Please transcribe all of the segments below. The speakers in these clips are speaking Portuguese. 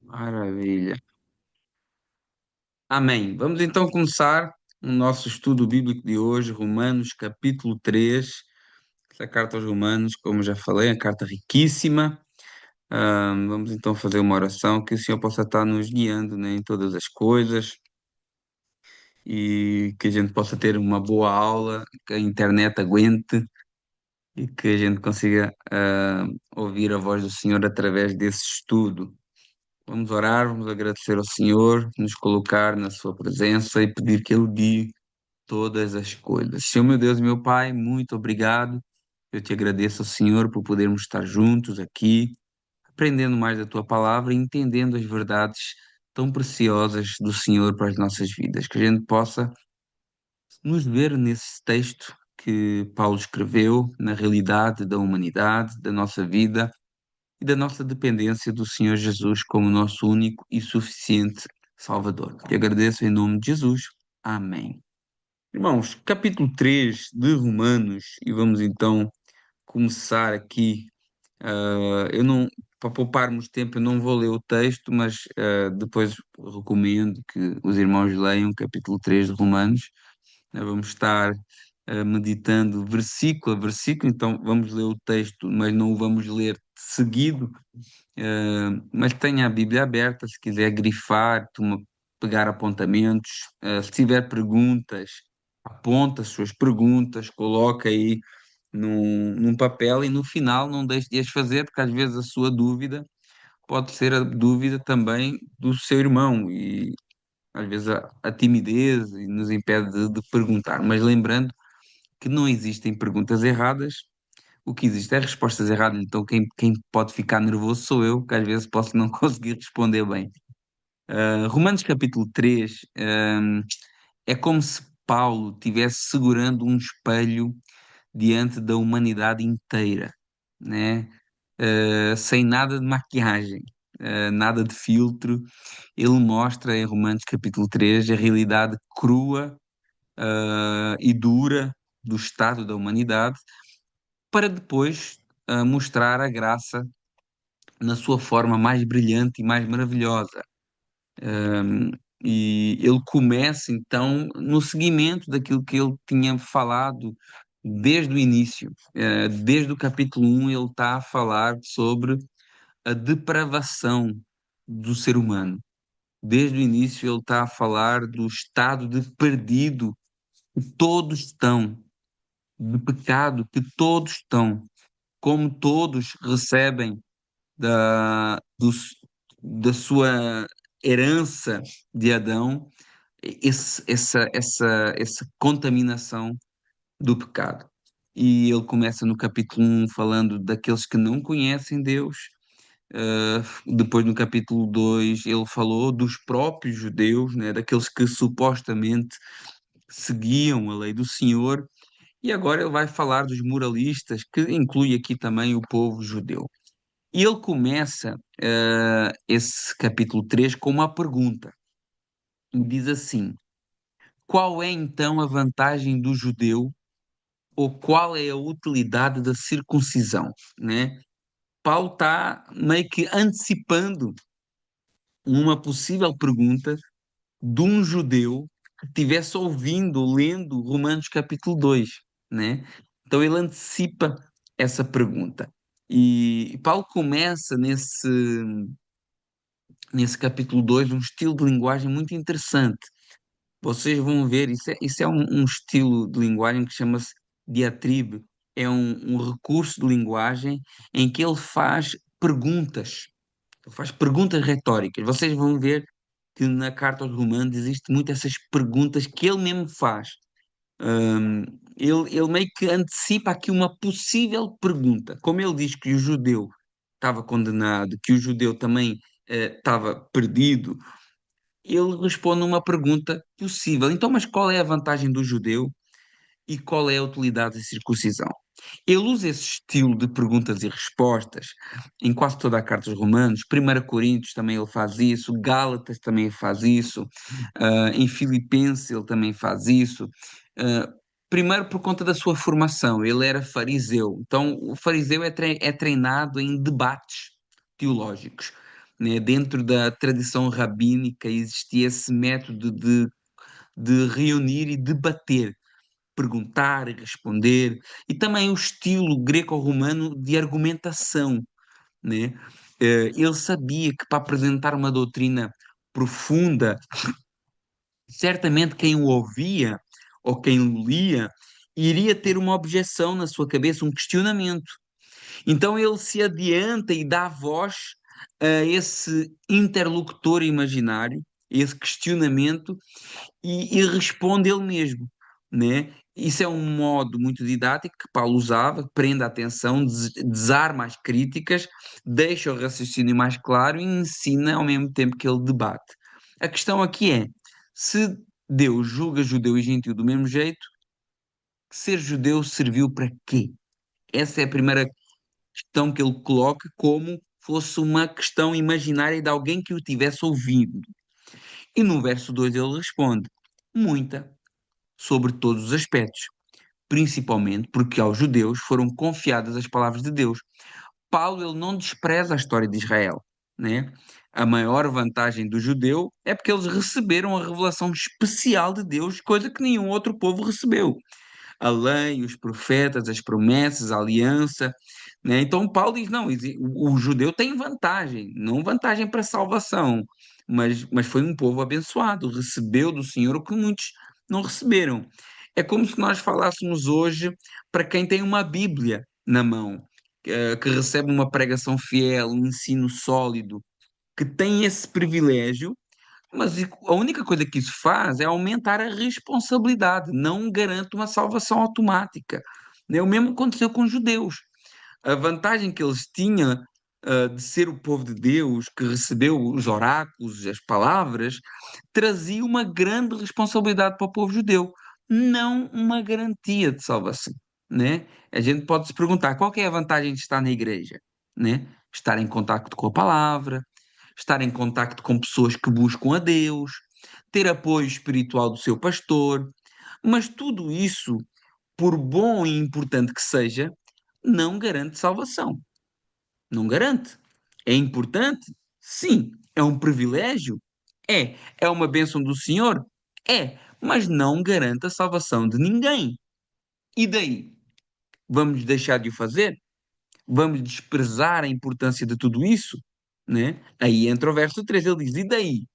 Maravilha. Amém. Vamos então começar o nosso estudo bíblico de hoje, Romanos, capítulo 3. Esta carta aos Romanos, como já falei, é uma carta riquíssima. Vamos então fazer uma oração que o Senhor possa estar nos guiando, né, em todas as coisas e que a gente possa ter uma boa aula, que a internet aguente e que a gente consiga ouvir a voz do Senhor através desse estudo. Vamos orar, vamos agradecer ao Senhor, nos colocar na Sua presença e pedir que Ele guie todas as coisas. Senhor, meu Deus e meu Pai, muito obrigado. Eu te agradeço, Senhor, por podermos estar juntos aqui, aprendendo mais da Tua palavra e entendendo as verdades tão preciosas do Senhor para as nossas vidas. Que a gente possa nos ver nesse texto que Paulo escreveu, na realidade da humanidade, da nossa vida e da nossa dependência do Senhor Jesus como nosso único e suficiente Salvador. Te agradeço em nome de Jesus. Amém. Irmãos, capítulo 3 de Romanos, e vamos então começar aqui. Eu não, para pouparmos tempo, eu não vou ler o texto, mas depois recomendo que os irmãos leiam o capítulo 3 de Romanos. Vamos estar meditando versículo a versículo, então vamos ler o texto, mas não o vamos ler seguido. Mas tenha a Bíblia aberta, se quiser grifar, pegar apontamentos. Se tiver perguntas, aponta as suas perguntas, coloca aí num papel e no final não deixe de as fazer, porque às vezes a sua dúvida pode ser a dúvida também do seu irmão e às vezes a timidez nos impede de perguntar. Mas lembrando que não existem perguntas erradas, o que existe é respostas erradas. Então quem pode ficar nervoso sou eu, que às vezes posso não conseguir responder bem. Romanos capítulo 3, é como se Paulo estivesse segurando um espelho diante da humanidade inteira, né? Sem nada de maquiagem, nada de filtro. Ele mostra em Romanos capítulo 3 a realidade crua, e dura do estado da humanidade, para depois mostrar a graça na sua forma mais brilhante e mais maravilhosa. Um, e ele começa então no seguimento daquilo que ele tinha falado desde o início. Desde o capítulo 1, ele está a falar sobre a depravação do ser humano. Desde o início, ele está a falar do estado de perdido que todos estão, de pecado que todos estão, como todos recebem da, do, da sua herança de Adão, essa contaminação do pecado. E ele começa no capítulo 1 falando daqueles que não conhecem Deus. Depois, no capítulo 2 ele falou dos próprios judeus, né, daqueles que supostamente seguiam a lei do Senhor. E agora ele vai falar dos moralistas, que inclui aqui também o povo judeu. E ele começa esse capítulo 3 com uma pergunta. E diz assim: qual é então a vantagem do judeu ou qual é a utilidade da circuncisão, né? Paulo está meio que antecipando uma possível pergunta de um judeu que estivesse ouvindo, lendo Romanos capítulo 2, né? Então ele antecipa essa pergunta. E Paulo começa nesse capítulo 2 um estilo de linguagem muito interessante. Vocês vão ver, isso é um estilo de linguagem que chama-se diatribe. É um recurso de linguagem em que ele faz perguntas. Ele faz perguntas retóricas. Vocês vão ver que na carta aos Romanos existe muito essas perguntas que ele mesmo faz. Ele meio que antecipa aqui uma possível pergunta. Como ele diz que o judeu estava condenado, que o judeu também estava perdido, ele responde uma pergunta possível. Então, mas qual é a vantagem do judeu e qual é a utilidade da circuncisão? Ele usa esse estilo de perguntas e respostas em quase toda a carta dos Romanos. 1 Coríntios também ele faz isso, Gálatas também faz isso, em Filipenses ele também faz isso. Ah, Primeiro por conta da sua formação, ele era fariseu. Então, o fariseu é treinado em debates teológicos, né? Dentro da tradição rabínica existia esse método de reunir e debater, perguntar e responder, e também o estilo greco-romano de argumentação, né? Ele sabia que para apresentar uma doutrina profunda, certamente quem o ouvia ou quem o lia iria ter uma objeção na sua cabeça, um questionamento. Então ele se adianta e dá voz a esse interlocutor imaginário, esse questionamento, e responde ele mesmo, né? Isso é um modo muito didático que Paulo usava, que prende a atenção, desarma as críticas, deixa o raciocínio mais claro e ensina ao mesmo tempo que ele debate. A questão aqui é, se Deus julga judeu e gentio do mesmo jeito, ser judeu serviu para quê? Essa é a primeira questão que ele coloca como fosse uma questão imaginária de alguém que o tivesse ouvido. E no verso 2 ele responde: muita, sobre todos os aspectos, principalmente porque aos judeus foram confiadas as palavras de Deus. Paulo ele não despreza a história de Israel, né? A maior vantagem do judeu é porque eles receberam a revelação especial de Deus, coisa que nenhum outro povo recebeu. A lei, os profetas, as promessas, a aliança, né? Então Paulo diz, não, o judeu tem vantagem, não vantagem para salvação, mas foi um povo abençoado, recebeu do Senhor o que muitos não receberam. É como se nós falássemos hoje para quem tem uma Bíblia na mão, que recebe uma pregação fiel, um ensino sólido, que tem esse privilégio, mas a única coisa que isso faz é aumentar a responsabilidade, não garante uma salvação automática. Né? O mesmo aconteceu com os judeus. A vantagem que eles tinham, de ser o povo de Deus, que recebeu os oráculos, as palavras, trazia uma grande responsabilidade para o povo judeu, não uma garantia de salvação. Né? A gente pode se perguntar qual que é a vantagem de estar na igreja? Né? Estar em contacto com a palavra, estar em contacto com pessoas que buscam a Deus, ter apoio espiritual do seu pastor, mas tudo isso, por bom e importante que seja, não garante salvação. Não garante. É importante? Sim. É um privilégio? É. É uma bênção do Senhor? É. Mas não garante a salvação de ninguém. E daí? Vamos deixar de o fazer? Vamos desprezar a importância de tudo isso? Né? Aí entra o verso 3, ele diz: e daí?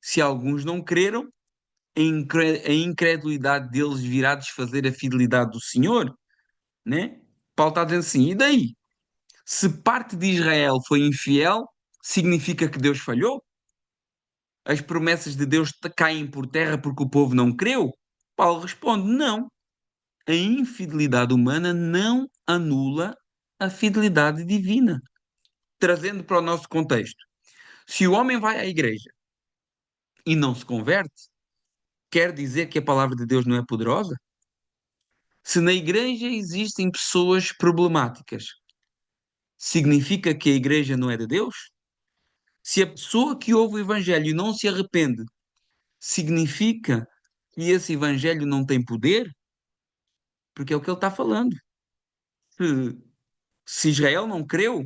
Se alguns não creram, a incredulidade deles virá desfazer a fidelidade do Senhor, né? Paulo está dizendo assim, e daí? Se parte de Israel foi infiel, significa que Deus falhou? As promessas de Deus caem por terra porque o povo não creu? Paulo responde, não. A infidelidade humana não anula a fidelidade divina. Trazendo para o nosso contexto, se o homem vai à igreja e não se converte, quer dizer que a palavra de Deus não é poderosa? Se na igreja existem pessoas problemáticas, significa que a igreja não é de Deus? Se a pessoa que ouve o evangelho não se arrepende, significa que esse evangelho não tem poder? Porque é o que ele está falando. Se, se Israel não creu,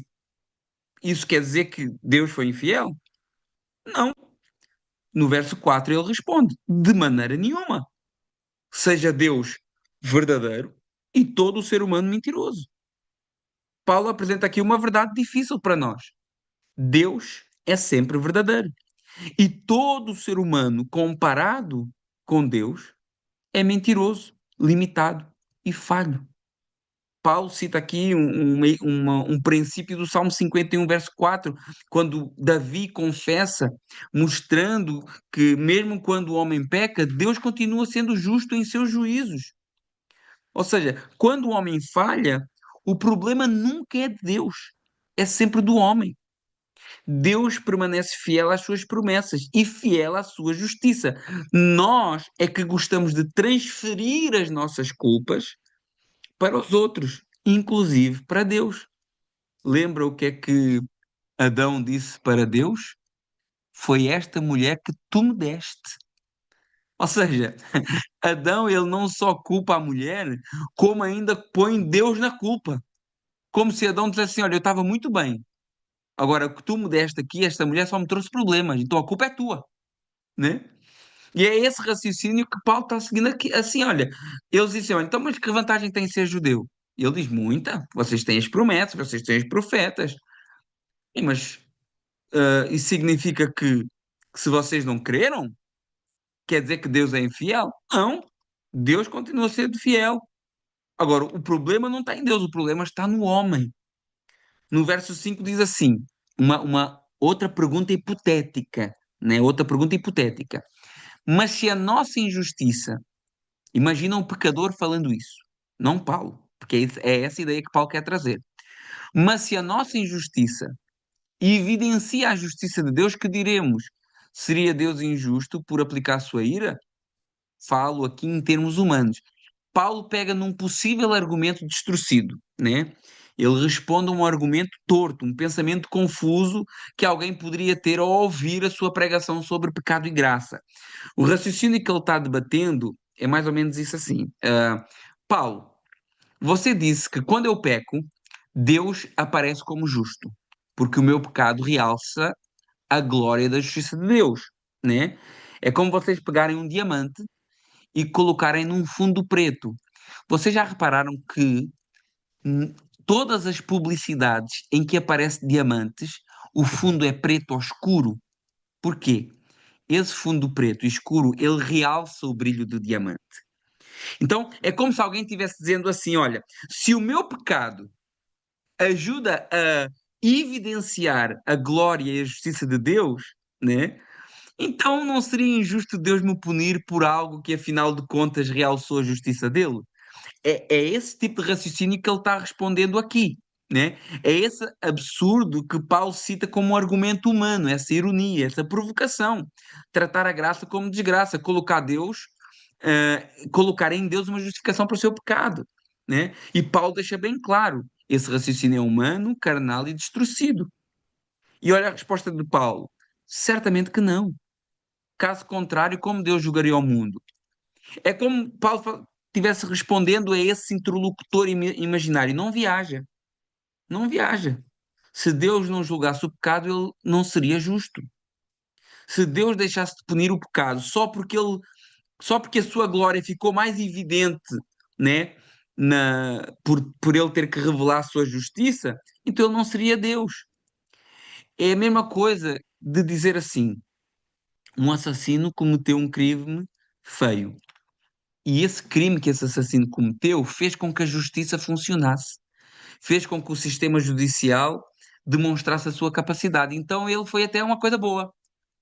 isso quer dizer que Deus foi infiel? Não. No verso 4 ele responde: de maneira nenhuma. Seja Deus verdadeiro e todo o ser humano mentiroso. Paulo apresenta aqui uma verdade difícil para nós. Deus é sempre verdadeiro. E todo ser humano comparado com Deus é mentiroso, limitado e falho. Paulo cita aqui um princípio do Salmo 51, verso 4, quando Davi confessa, mostrando que mesmo quando o homem peca, Deus continua sendo justo em seus juízos. Ou seja, quando o homem falha, o problema nunca é de Deus, é sempre do homem. Deus permanece fiel às suas promessas e fiel à sua justiça. Nós é que gostamos de transferir as nossas culpas para os outros, inclusive para Deus. Lembra o que é que Adão disse para Deus? Foi esta mulher que tu me deste. Ou seja, Adão ele não só culpa a mulher, como ainda põe Deus na culpa. Como se Adão dissesse assim: olha, eu estava muito bem, Agora, o que tu me deste aqui, esta mulher só me trouxe problemas, então a culpa é tua, né? E é esse raciocínio que Paulo está seguindo aqui. Assim, olha, eles dizem, olha, então, mas que vantagem tem ser judeu? E ele diz, muita, vocês têm as promessas, vocês têm os profetas. E, mas isso significa que se vocês não creram, quer dizer que Deus é infiel? Não, Deus continua a ser fiel. Agora, o problema não está em Deus, o problema está no homem. No verso 5 diz assim, uma outra pergunta hipotética, né? Outra pergunta hipotética. Mas se a nossa injustiça, imagina um pecador falando isso, não Paulo, porque é essa ideia que Paulo quer trazer. Mas se a nossa injustiça evidencia a justiça de Deus, que diremos? Seria Deus injusto por aplicar a sua ira? Falo aqui em termos humanos. Paulo pega num possível argumento distorcido, né? Ele responde a um argumento torto, um pensamento confuso que alguém poderia ter ao ouvir a sua pregação sobre pecado e graça. O raciocínio que ele está debatendo é mais ou menos isso assim. Paulo, você disse que quando eu peco, Deus aparece como justo, porque o meu pecado realça a glória da justiça de Deus, né? É como vocês pegarem um diamante e colocarem num fundo preto. Vocês já repararam que hum, todas as publicidades em que aparece diamantes, o fundo é preto ou escuro? Porquê? Esse fundo preto e escuro, ele realça o brilho do diamante. Então, é como se alguém estivesse dizendo assim, olha, se o meu pecado ajuda a evidenciar a glória e a justiça de Deus, né? Então não seria injusto Deus me punir por algo que, afinal de contas, realçou a justiça dele? É esse tipo de raciocínio que ele está respondendo aqui, né? É esse absurdo que Paulo cita como um argumento humano, essa ironia, essa provocação. Tratar a graça como desgraça, colocar em Deus uma justificação para o seu pecado, né? E Paulo deixa bem claro, esse raciocínio é humano, carnal e distorcido. E olha a resposta de Paulo, certamente que não. Caso contrário, como Deus julgaria o mundo? É como Paulo estivesse respondendo a esse interlocutor imaginário. Não viaja, não viaja. Se Deus não julgasse o pecado, ele não seria justo. Se Deus deixasse de punir o pecado só porque a sua glória ficou mais evidente, né, por ele ter que revelar a sua justiça, então ele não seria Deus. É a mesma coisa de dizer assim: um assassino cometeu um crime feio. E esse crime que esse assassino cometeu fez com que a justiça funcionasse, fez com que o sistema judicial demonstrasse a sua capacidade. Então ele foi até uma coisa boa,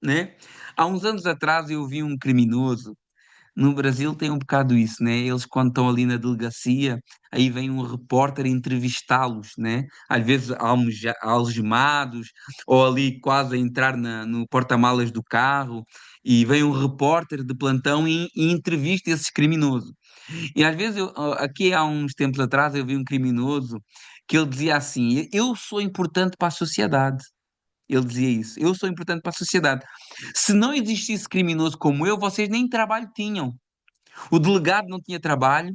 né? Há uns anos atrás eu vi um criminoso. No Brasil tem um bocado isso, né? Eles, quando estão ali na delegacia, aí vem um repórter entrevistá-los, né? Às vezes algemados, ou ali quase a entrar no porta-malas do carro, e vem um repórter de plantão e entrevista esses criminosos. E às vezes, aqui há uns tempos atrás, eu vi um criminoso que ele dizia assim: Eu sou importante para a sociedade. Ele dizia isso: Eu sou importante para a sociedade. Se não existisse criminoso como eu, vocês nem trabalho tinham. O delegado não tinha trabalho,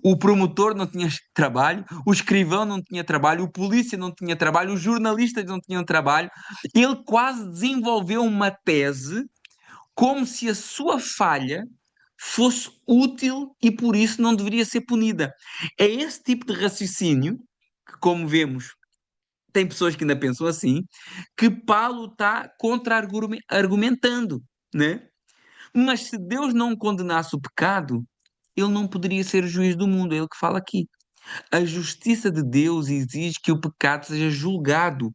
o promotor não tinha trabalho, o escrivão não tinha trabalho, o polícia não tinha trabalho, os jornalistas não tinham trabalho. Ele quase desenvolveu uma tese como se a sua falha fosse útil e por isso não deveria ser punida. É esse tipo de raciocínio que, como vemos, tem pessoas que ainda pensam assim, que Paulo está contra-argumentando, né? Mas se Deus não condenasse o pecado, ele não poderia ser o juiz do mundo, é ele que fala aqui. A justiça de Deus exige que o pecado seja julgado,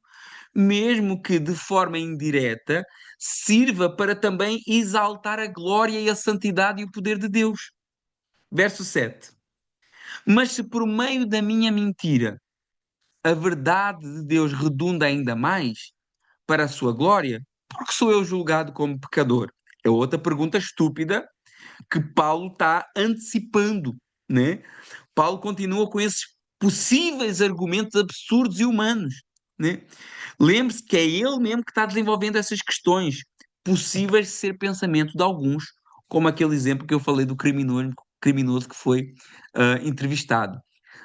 mesmo que de forma indireta sirva para também exaltar a glória e a santidade e o poder de Deus. Verso 7. Mas se por meio da minha mentira a verdade de Deus redunda ainda mais para a sua glória, por que sou eu julgado como pecador? É outra pergunta estúpida que Paulo está antecipando, né? Paulo continua com esses possíveis argumentos absurdos e humanos, né? Lembre-se que é ele mesmo que está desenvolvendo essas questões possíveis de ser pensamento de alguns, como aquele exemplo que eu falei do criminoso que foi entrevistado.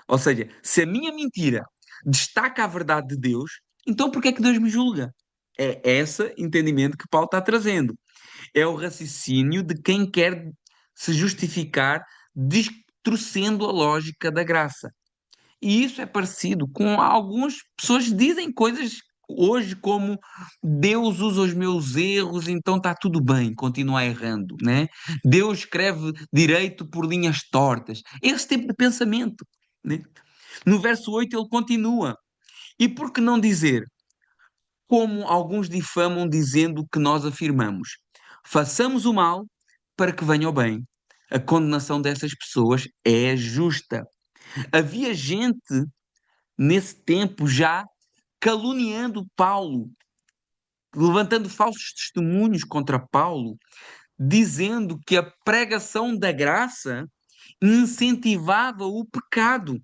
Ou seja, se a minha mentira destaca a verdade de Deus, Então por que é que Deus me julga? É esse entendimento que Paulo está trazendo. É o raciocínio de quem quer se justificar distorcendo a lógica da graça. E isso é parecido com algumas pessoas que dizem coisas hoje como Deus usa os meus erros, então está tudo bem, continua errando, né? Deus escreve direito por linhas tortas. Esse tipo de pensamento, né? No verso 8 ele continua. E por que não dizer, como alguns difamam dizendo que nós afirmamos, façamos o mal para que venha o bem. A condenação dessas pessoas é justa. Havia gente nesse tempo já caluniando Paulo, levantando falsos testemunhos contra Paulo, dizendo que a pregação da graça incentivava o pecado.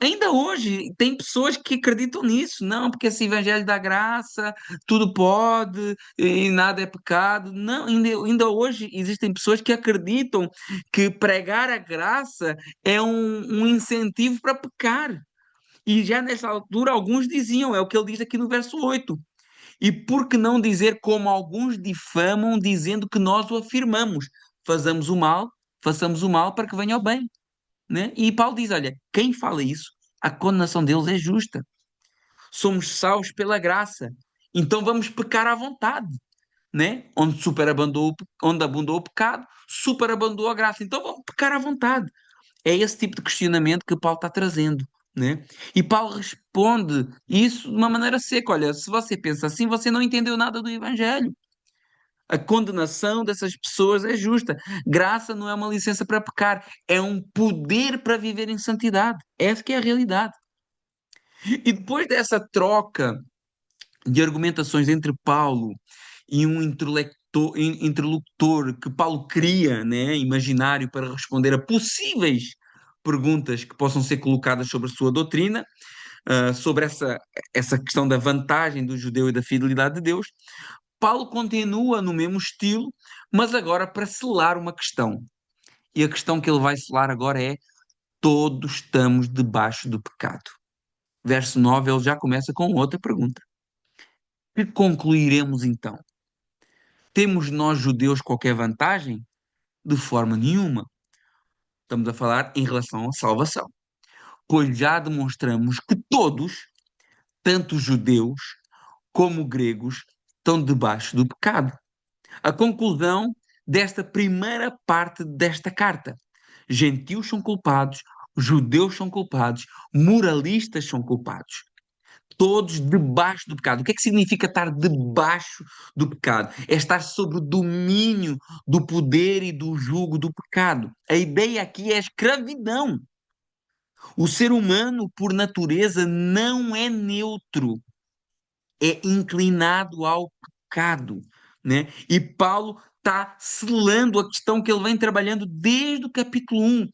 Ainda hoje tem pessoas que acreditam nisso, não, porque esse evangelho da graça, tudo pode e nada é pecado. Não, ainda hoje existem pessoas que acreditam que pregar a graça é um incentivo para pecar. E já nessa altura, alguns diziam, é o que ele diz aqui no verso 8. E por que não dizer como alguns difamam, dizendo que nós o afirmamos? Façamos o mal, façamos o mal para que venha o bem, né? E Paulo diz, olha, quem fala isso, a condenação deles é justa. Somos salvos pela graça. Então vamos pecar à vontade, né? Onde abundou o pecado, superabundou a graça. Então vamos pecar à vontade. É esse tipo de questionamento que Paulo está trazendo, né? E Paulo responde isso de uma maneira seca. Olha, se você pensa assim, você não entendeu nada do Evangelho. A condenação dessas pessoas é justa. Graça não é uma licença para pecar, é um poder para viver em santidade. Essa que é a realidade. E depois dessa troca de argumentações entre Paulo e um interlocutor que Paulo cria, né, imaginário para responder a possíveis perguntas que possam ser colocadas sobre a sua doutrina, sobre essa questão da vantagem do judeu e da fidelidade de Deus, Paulo continua no mesmo estilo, mas agora para selar uma questão. E a questão que ele vai selar agora é: todos estamos debaixo do pecado. Verso 9 ele já começa com outra pergunta. Que concluiremos então? Temos nós judeus qualquer vantagem? De forma nenhuma. Estamos a falar em relação à salvação. Pois já demonstramos que todos, tanto judeus como gregos, estão debaixo do pecado. A conclusão desta primeira parte desta carta. Gentios são culpados, judeus são culpados, moralistas são culpados. Todos debaixo do pecado. O que é que significa estar debaixo do pecado? É estar sob o domínio do poder e do jugo do pecado. A ideia aqui é a escravidão. O ser humano, por natureza, não é neutro, é inclinado ao pecado, né? E Paulo está selando a questão que ele vem trabalhando desde o capítulo 1.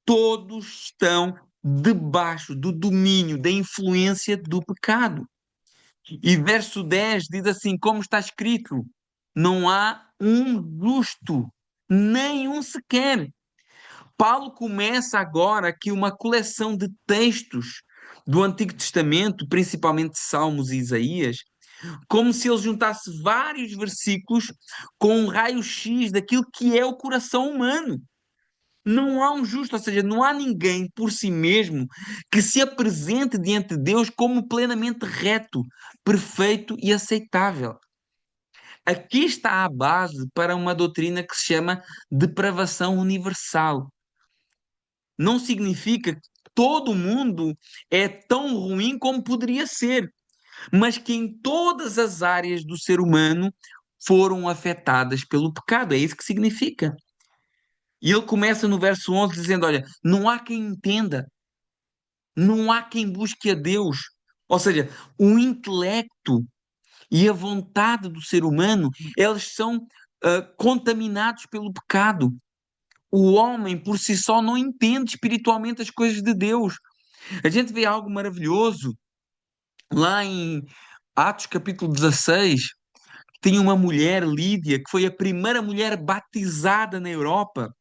Todos estão debaixo do domínio, da influência do pecado. E verso 10 diz assim: como está escrito, não há um justo, nem um sequer. Paulo começa agora aqui uma coleção de textos do Antigo Testamento, principalmente Salmos e Isaías, como se ele juntasse vários versículos com um raio-x daquilo que é o coração humano. Não há um justo, ou seja, não há ninguém por si mesmo que se apresente diante de Deus como plenamente reto, perfeito e aceitável. Aqui está a base para uma doutrina que se chama depravação universal. Não significa que todo mundo é tão ruim como poderia ser, mas que em todas as áreas do ser humano foram afetadas pelo pecado. É isso que significa. E ele começa no verso 11 dizendo: olha, não há quem entenda, não há quem busque a Deus. Ou seja, o intelecto e a vontade do ser humano, eles são contaminados pelo pecado. O homem por si só não entende espiritualmente as coisas de Deus. A gente vê algo maravilhoso lá em Atos capítulo 16. Tinha uma mulher, Lídia, que foi a primeira mulher batizada na Europa.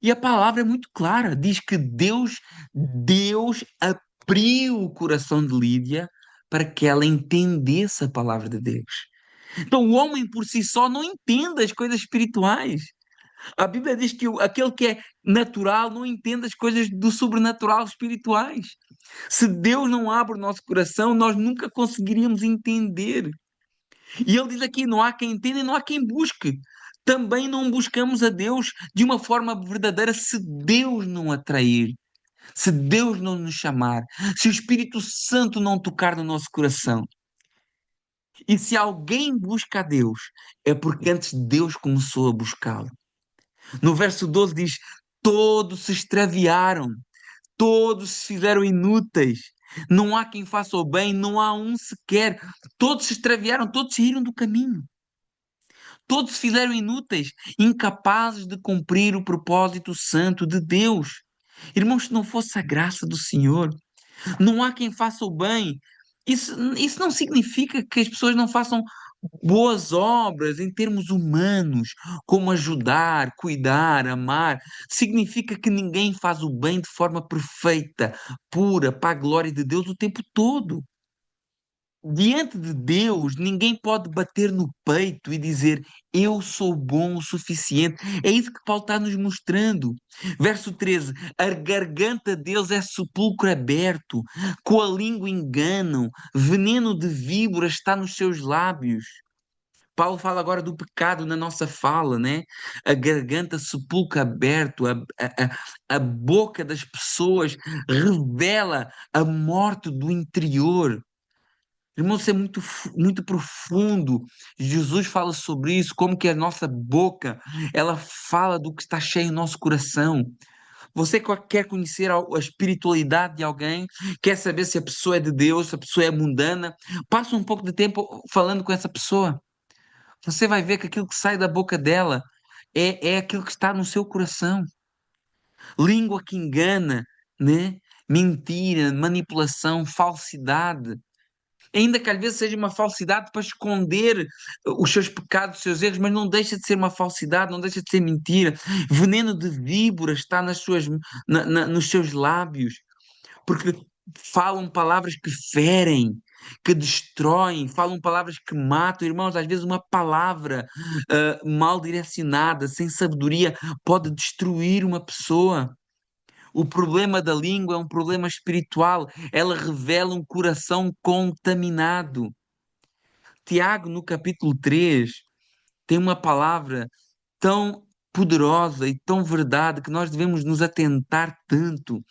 E a palavra é muito clara, diz que Deus abriu o coração de Lídia para que ela entendesse a palavra de Deus. Então, o homem por si só não entende as coisas espirituais. A Bíblia diz que aquele que é natural não entende as coisas do sobrenatural espirituais. Se Deus não abre o nosso coração, nós nunca conseguiríamos entender. E ele diz aqui: não há quem entenda e não há quem busque. Também não buscamos a Deus de uma forma verdadeira se Deus não atrair, se Deus não nos chamar, se o Espírito Santo não tocar no nosso coração. E se alguém busca a Deus, é porque antes Deus começou a buscá-lo. No verso 12 diz: todos se extraviaram, todos se fizeram inúteis. Não há quem faça o bem, não há um sequer. Todos se extraviaram, todos saíram do caminho. Todos se fizeram inúteis, incapazes de cumprir o propósito santo de Deus. Irmãos, se não fosse a graça do Senhor, não há quem faça o bem. Isso não significa que as pessoas não façam boas obras em termos humanos, como ajudar, cuidar, amar. Significa que ninguém faz o bem de forma perfeita, pura, para a glória de Deus o tempo todo. Diante de Deus, ninguém pode bater no peito e dizer eu sou bom o suficiente. É isso que Paulo está nos mostrando. Verso 13: a garganta deles é sepulcro aberto, com a língua enganam, veneno de víbora está nos seus lábios. Paulo fala agora do pecado na nossa fala, né? A garganta, sepulcro aberto, a boca das pessoas revela a morte do interior. Irmão, isso é muito profundo. Jesus fala sobre isso, como que a nossa boca, ela fala do que está cheio no nosso coração. Você quer conhecer a espiritualidade de alguém, quer saber se a pessoa é de Deus, se a pessoa é mundana, passa um pouco de tempo falando com essa pessoa. Você vai ver que aquilo que sai da boca dela é aquilo que está no seu coração. Língua que engana, né? Mentira, manipulação, falsidade. Ainda que às vezes seja uma falsidade para esconder os seus pecados, os seus erros, mas não deixa de ser uma falsidade, não deixa de ser mentira. Veneno de víbora está nos seus lábios, porque falam palavras que ferem, que destroem, falam palavras que matam. Irmãos, às vezes uma palavra mal direcionada, sem sabedoria, pode destruir uma pessoa. O problema da língua é um problema espiritual. Ela revela um coração contaminado. Tiago, no capítulo 3, tem uma palavra tão poderosa e tão verdade que nós devemos nos atentar tanto.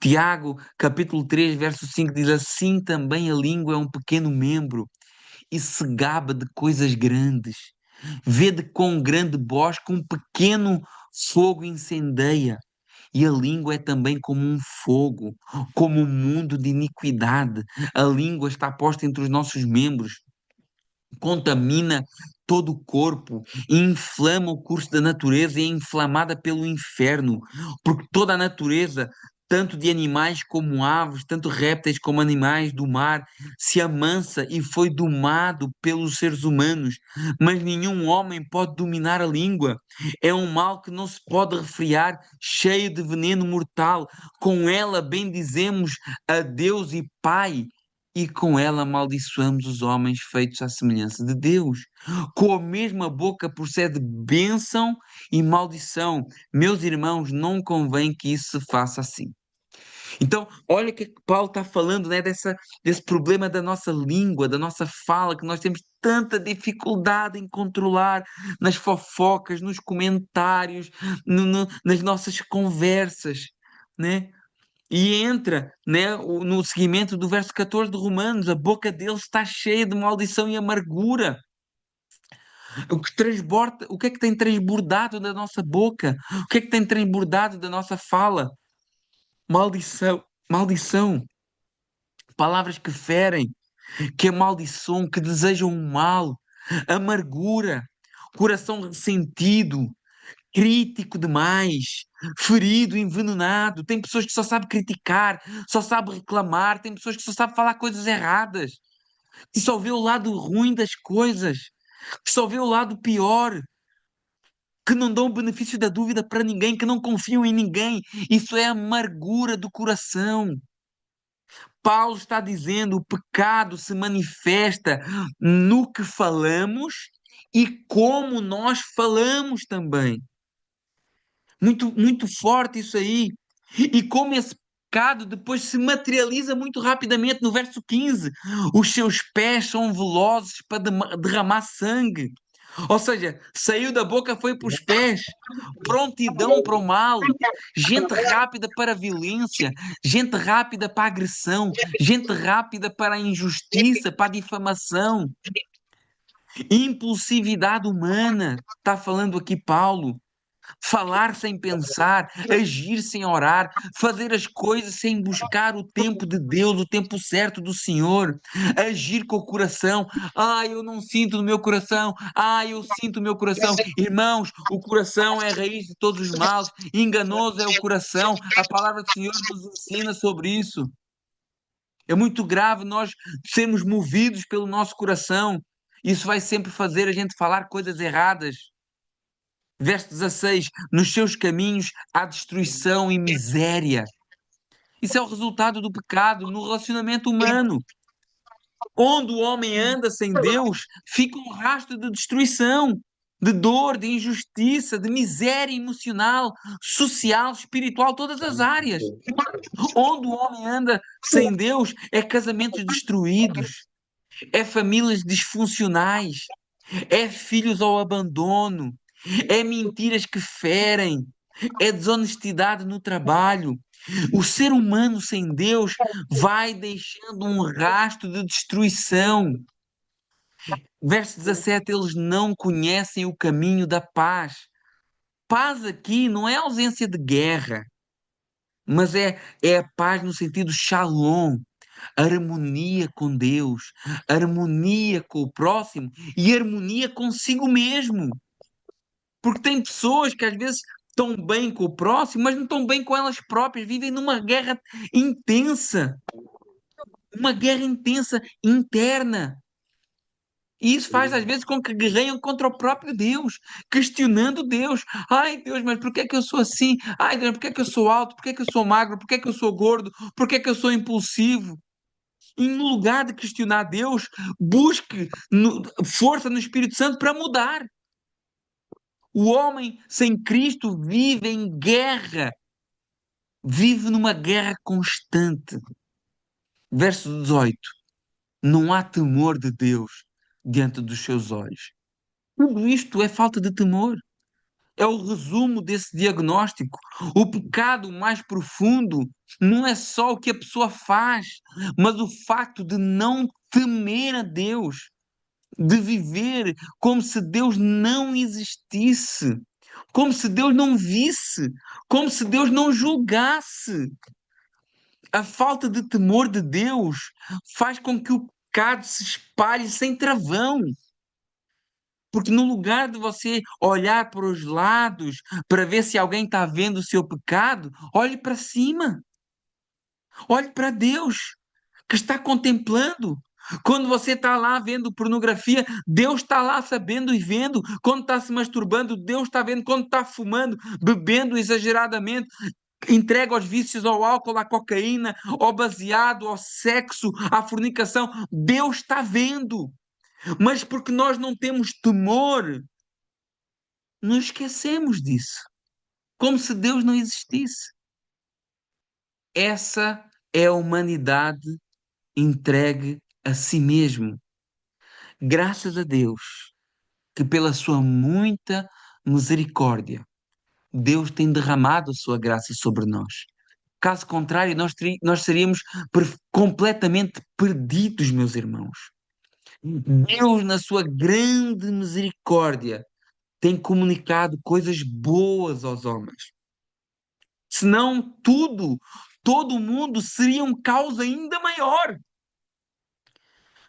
Tiago, capítulo 3, verso 5 diz: assim também a língua é um pequeno membro e se gaba de coisas grandes. Vede com grande bosque um pequeno fogo incendeia. E a língua é também como um fogo, como um mundo de iniquidade. A língua está posta entre os nossos membros, contamina todo o corpo, inflama o curso da natureza e é inflamada pelo inferno, porque toda a natureza, tanto de animais como aves, tanto répteis como animais do mar, se amansa e foi domado pelos seres humanos, mas nenhum homem pode dominar a língua. É um mal que não se pode refrear, cheio de veneno mortal. Com ela bendizemos a Deus e Pai, e com ela amaldiçoamos os homens feitos à semelhança de Deus. Com a mesma boca procede bênção e maldição. Meus irmãos, não convém que isso se faça assim. Então, olha o que Paulo está falando, né, desse problema da nossa língua, da nossa fala, que nós temos tanta dificuldade em controlar nas fofocas, nos comentários, nas nossas conversas, né? E entra, né, no seguimento do verso 14 de Romanos: a boca deles está cheia de maldição e amargura. O que é que tem transbordado da nossa boca? O que é que tem transbordado da nossa fala? Maldição, maldição, palavras que ferem, que amaldiçoam, que desejam o mal, amargura, coração ressentido, crítico demais, ferido, envenenado. Tem pessoas que só sabem criticar, só sabem reclamar, tem pessoas que só sabem falar coisas erradas, que só vê o lado ruim das coisas, que só vê o lado pior, que não dão o benefício da dúvida para ninguém, que não confiam em ninguém. Isso é amargura do coração. Paulo está dizendo o pecado se manifesta no que falamos e como nós falamos também. Muito, muito forte isso aí. E como esse pecado depois se materializa muito rapidamente no verso 15. Os seus pés são velozes para derramar sangue. Ou seja, saiu da boca, foi para os pés. Prontidão para o mal. Gente rápida para a violência. Gente rápida para a agressão. Gente rápida para a injustiça, para a difamação. Impulsividade humana. Está falando aqui Paulo. Falar sem pensar, agir sem orar, fazer as coisas sem buscar o tempo de Deus, o tempo certo do Senhor, agir com o coração. Ah, eu não sinto no meu coração. Ah, eu sinto no meu coração. Irmãos, o coração é a raiz de todos os males. Enganoso é o coração. A palavra do Senhor nos ensina sobre isso. É muito grave nós sermos movidos pelo nosso coração. Isso vai sempre fazer a gente falar coisas erradas. Verso 16: nos seus caminhos há destruição e miséria. Isso é o resultado do pecado no relacionamento humano. Onde o homem anda sem Deus, fica um rastro de destruição, de dor, de injustiça, de miséria emocional, social, espiritual, todas as áreas. Onde o homem anda sem Deus, é casamentos destruídos, é famílias disfuncionais, é filhos ao abandono, é mentiras que ferem, é desonestidade no trabalho. O ser humano sem Deus vai deixando um rastro de destruição. Verso 17: eles não conhecem o caminho da paz. Paz aqui não é ausência de guerra, mas é a paz no sentido shalom, harmonia com Deus, harmonia com o próximo e harmonia consigo mesmo. Porque tem pessoas que às vezes estão bem com o próximo, mas não estão bem com elas próprias, vivem numa guerra intensa, uma guerra intensa interna. E isso faz às vezes com que guerreiam contra o próprio Deus, questionando Deus. Ai Deus, mas por que é que eu sou assim? Ai Deus, por que é que eu sou alto? Por que é que eu sou magro? Por que é que eu sou gordo? Por que é que eu sou impulsivo? E no lugar de questionar Deus, busque força no Espírito Santo para mudar. O homem sem Cristo vive em guerra, vive numa guerra constante. Verso 18: não há temor de Deus diante dos seus olhos. Tudo isto é falta de temor. É o resumo desse diagnóstico. O pecado mais profundo não é só o que a pessoa faz, mas o facto de não temer a Deus, de viver como se Deus não existisse, como se Deus não visse, como se Deus não julgasse. A falta de temor de Deus faz com que o pecado se espalhe sem travão. Porque no lugar de você olhar para os lados para ver se alguém está vendo o seu pecado, olhe para cima. Olhe para Deus, que está contemplando. Quando você está lá vendo pornografia, Deus está lá sabendo e vendo. Quando está se masturbando, Deus está vendo. Quando está fumando, bebendo exageradamente, entrega aos vícios, ao álcool, à cocaína, ao baseado, ao sexo, à fornicação, Deus está vendo. Mas porque nós não temos temor, nos esquecemos disso. Como se Deus não existisse. Essa é a humanidade entregue a si mesmo. Graças a Deus que, pela sua muita misericórdia, Deus tem derramado a sua graça sobre nós. Caso contrário, nós seríamos completamente perdidos, meus irmãos. Deus, na sua grande misericórdia, tem comunicado coisas boas aos homens. Senão todo mundo seria um caos ainda maior.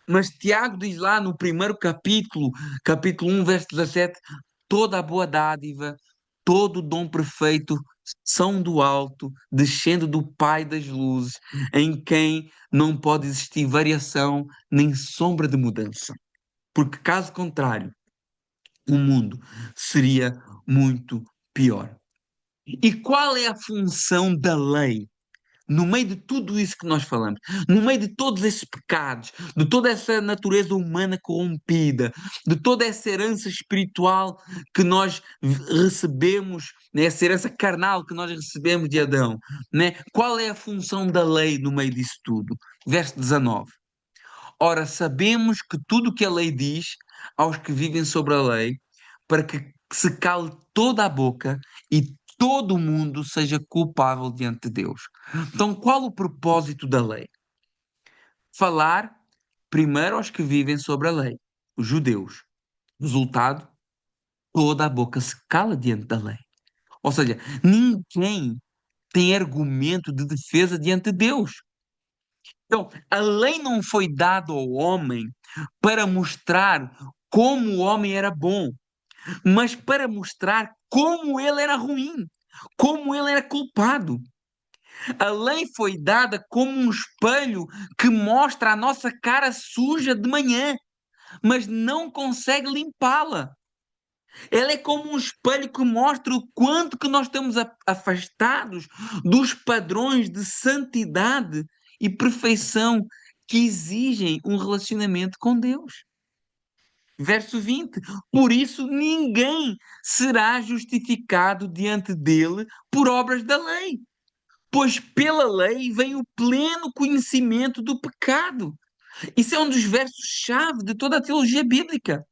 Mas Tiago diz lá no primeiro capítulo, capítulo 1, verso 17: toda a boa dádiva, todo o dom perfeito são do alto, descendo do Pai das luzes, em quem não pode existir variação nem sombra de mudança. Porque caso contrário, o mundo seria muito pior. E qual é a função da lei? no meio de tudo isso que nós falamos, no meio de todos esses pecados, de toda essa natureza humana corrompida, de toda essa herança espiritual que nós recebemos, né, essa herança carnal que nós recebemos de Adão, né? Qual é a função da lei no meio disso tudo? Verso 19. Ora, sabemos que tudo o que a lei diz aos que vivem sobre a lei, para que se cale toda a boca e todo o mundo seja culpável diante de Deus. Então, qual o propósito da lei? Falar primeiro aos que vivem sobre a lei, os judeus. Resultado, toda a boca se cala diante da lei. Ou seja, ninguém tem argumento de defesa diante de Deus. Então, a lei não foi dada ao homem para mostrar como o homem era bom, mas para mostrar como ele era ruim, como ele era culpado. A lei foi dada como um espelho que mostra a nossa cara suja de manhã, mas não consegue limpá-la. Ela é como um espelho que mostra o quanto que nós estamos afastados dos padrões de santidade e perfeição que exigem um relacionamento com Deus. Verso 20. Por isso ninguém será justificado diante dele por obras da lei, pois pela lei vem o pleno conhecimento do pecado. Isso é um dos versos-chave de toda a teologia bíblica.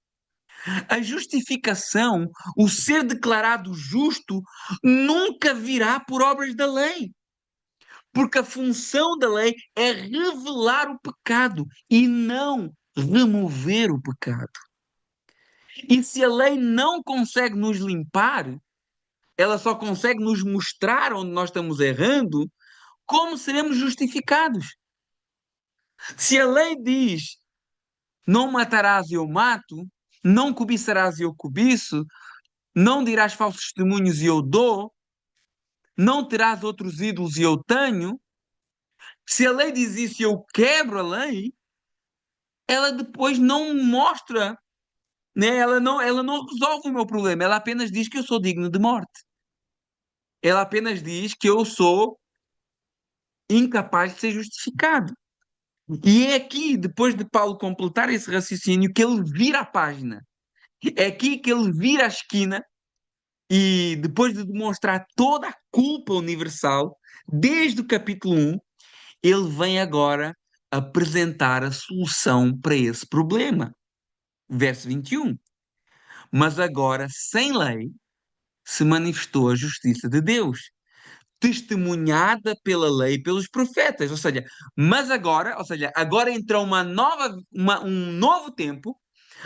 A justificação, o ser declarado justo, nunca virá por obras da lei. Porque a função da lei é revelar o pecado e não remover o pecado. E se a lei não consegue nos limpar, ela só consegue nos mostrar onde nós estamos errando, como seremos justificados? Se a lei diz não matarás e eu mato, não cobiçarás e eu cobiço, não dirás falsos testemunhos e eu dou, não terás outros ídolos e eu tenho. Se a lei diz isso e eu quebro a lei, ela depois não mostra, né? Ela não resolve o meu problema. Ela apenas diz que eu sou digno de morte. Ela apenas diz que eu sou incapaz de ser justificado. E é aqui, depois de Paulo completar esse raciocínio, que ele vira a página. É aqui que ele vira a esquina e, depois de demonstrar toda a culpa universal, desde o capítulo 1, ele vem agora apresentar a solução para esse problema. Verso 21. Mas agora, sem lei, se manifestou a justiça de Deus, testemunhada pela lei e pelos profetas. Ou seja, mas agora, ou seja, agora entra um novo tempo,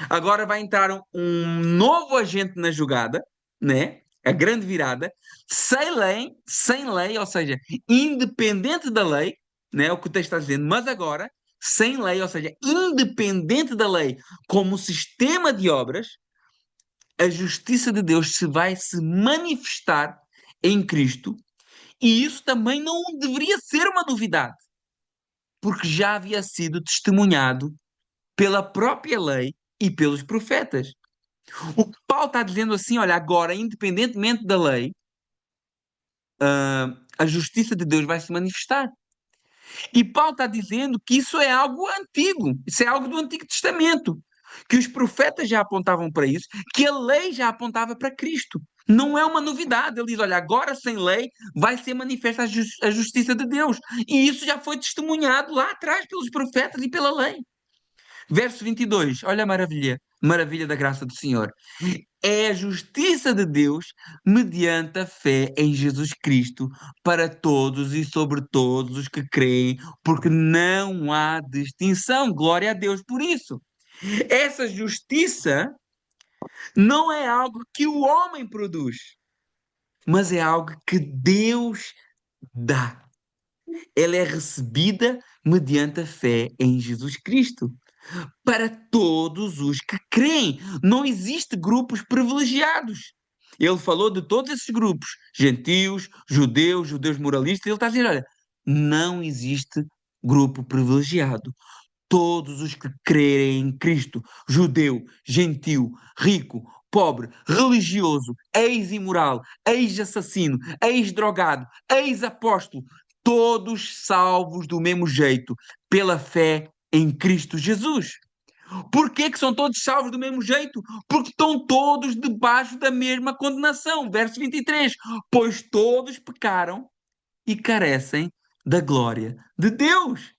agora vai entrar um novo agente na jogada, né? A grande virada, sem lei, ou seja, independente da lei, né? O que o texto está dizendo, mas agora, sem lei, ou seja, independente da lei, como sistema de obras, a justiça de Deus se vai se manifestar em Cristo, e isso também não deveria ser uma novidade, porque já havia sido testemunhado pela própria lei e pelos profetas. O que Paulo está dizendo assim, olha, agora, independentemente da lei, a justiça de Deus vai se manifestar. E Paulo está dizendo que isso é algo antigo, isso é algo do Antigo Testamento, que os profetas já apontavam para isso, que a lei já apontava para Cristo. Não é uma novidade. Ele diz: olha, agora sem lei vai ser manifesta a justiça de Deus. E isso já foi testemunhado lá atrás pelos profetas e pela lei. Verso 22, olha a maravilha, maravilha da graça do Senhor. É a justiça de Deus mediante a fé em Jesus Cristo para todos e sobre todos os que creem, porque não há distinção. Glória a Deus por isso. Essa justiça não é algo que o homem produz, mas é algo que Deus dá. Ela é recebida mediante a fé em Jesus Cristo para todos os que creem. Não existe grupos privilegiados. Ele falou de todos esses grupos, gentios, judeus, judeus moralistas. Ele está a dizer, olha, não existe grupo privilegiado. Todos os que crerem em Cristo, judeu, gentio, rico, pobre, religioso, ex-imoral, ex-assassino, ex-drogado, ex-apóstolo, todos salvos do mesmo jeito, pela fé em Cristo Jesus. Por que que são todos salvos do mesmo jeito? Porque estão todos debaixo da mesma condenação. Verso 23. Pois todos pecaram e carecem da glória de Deus.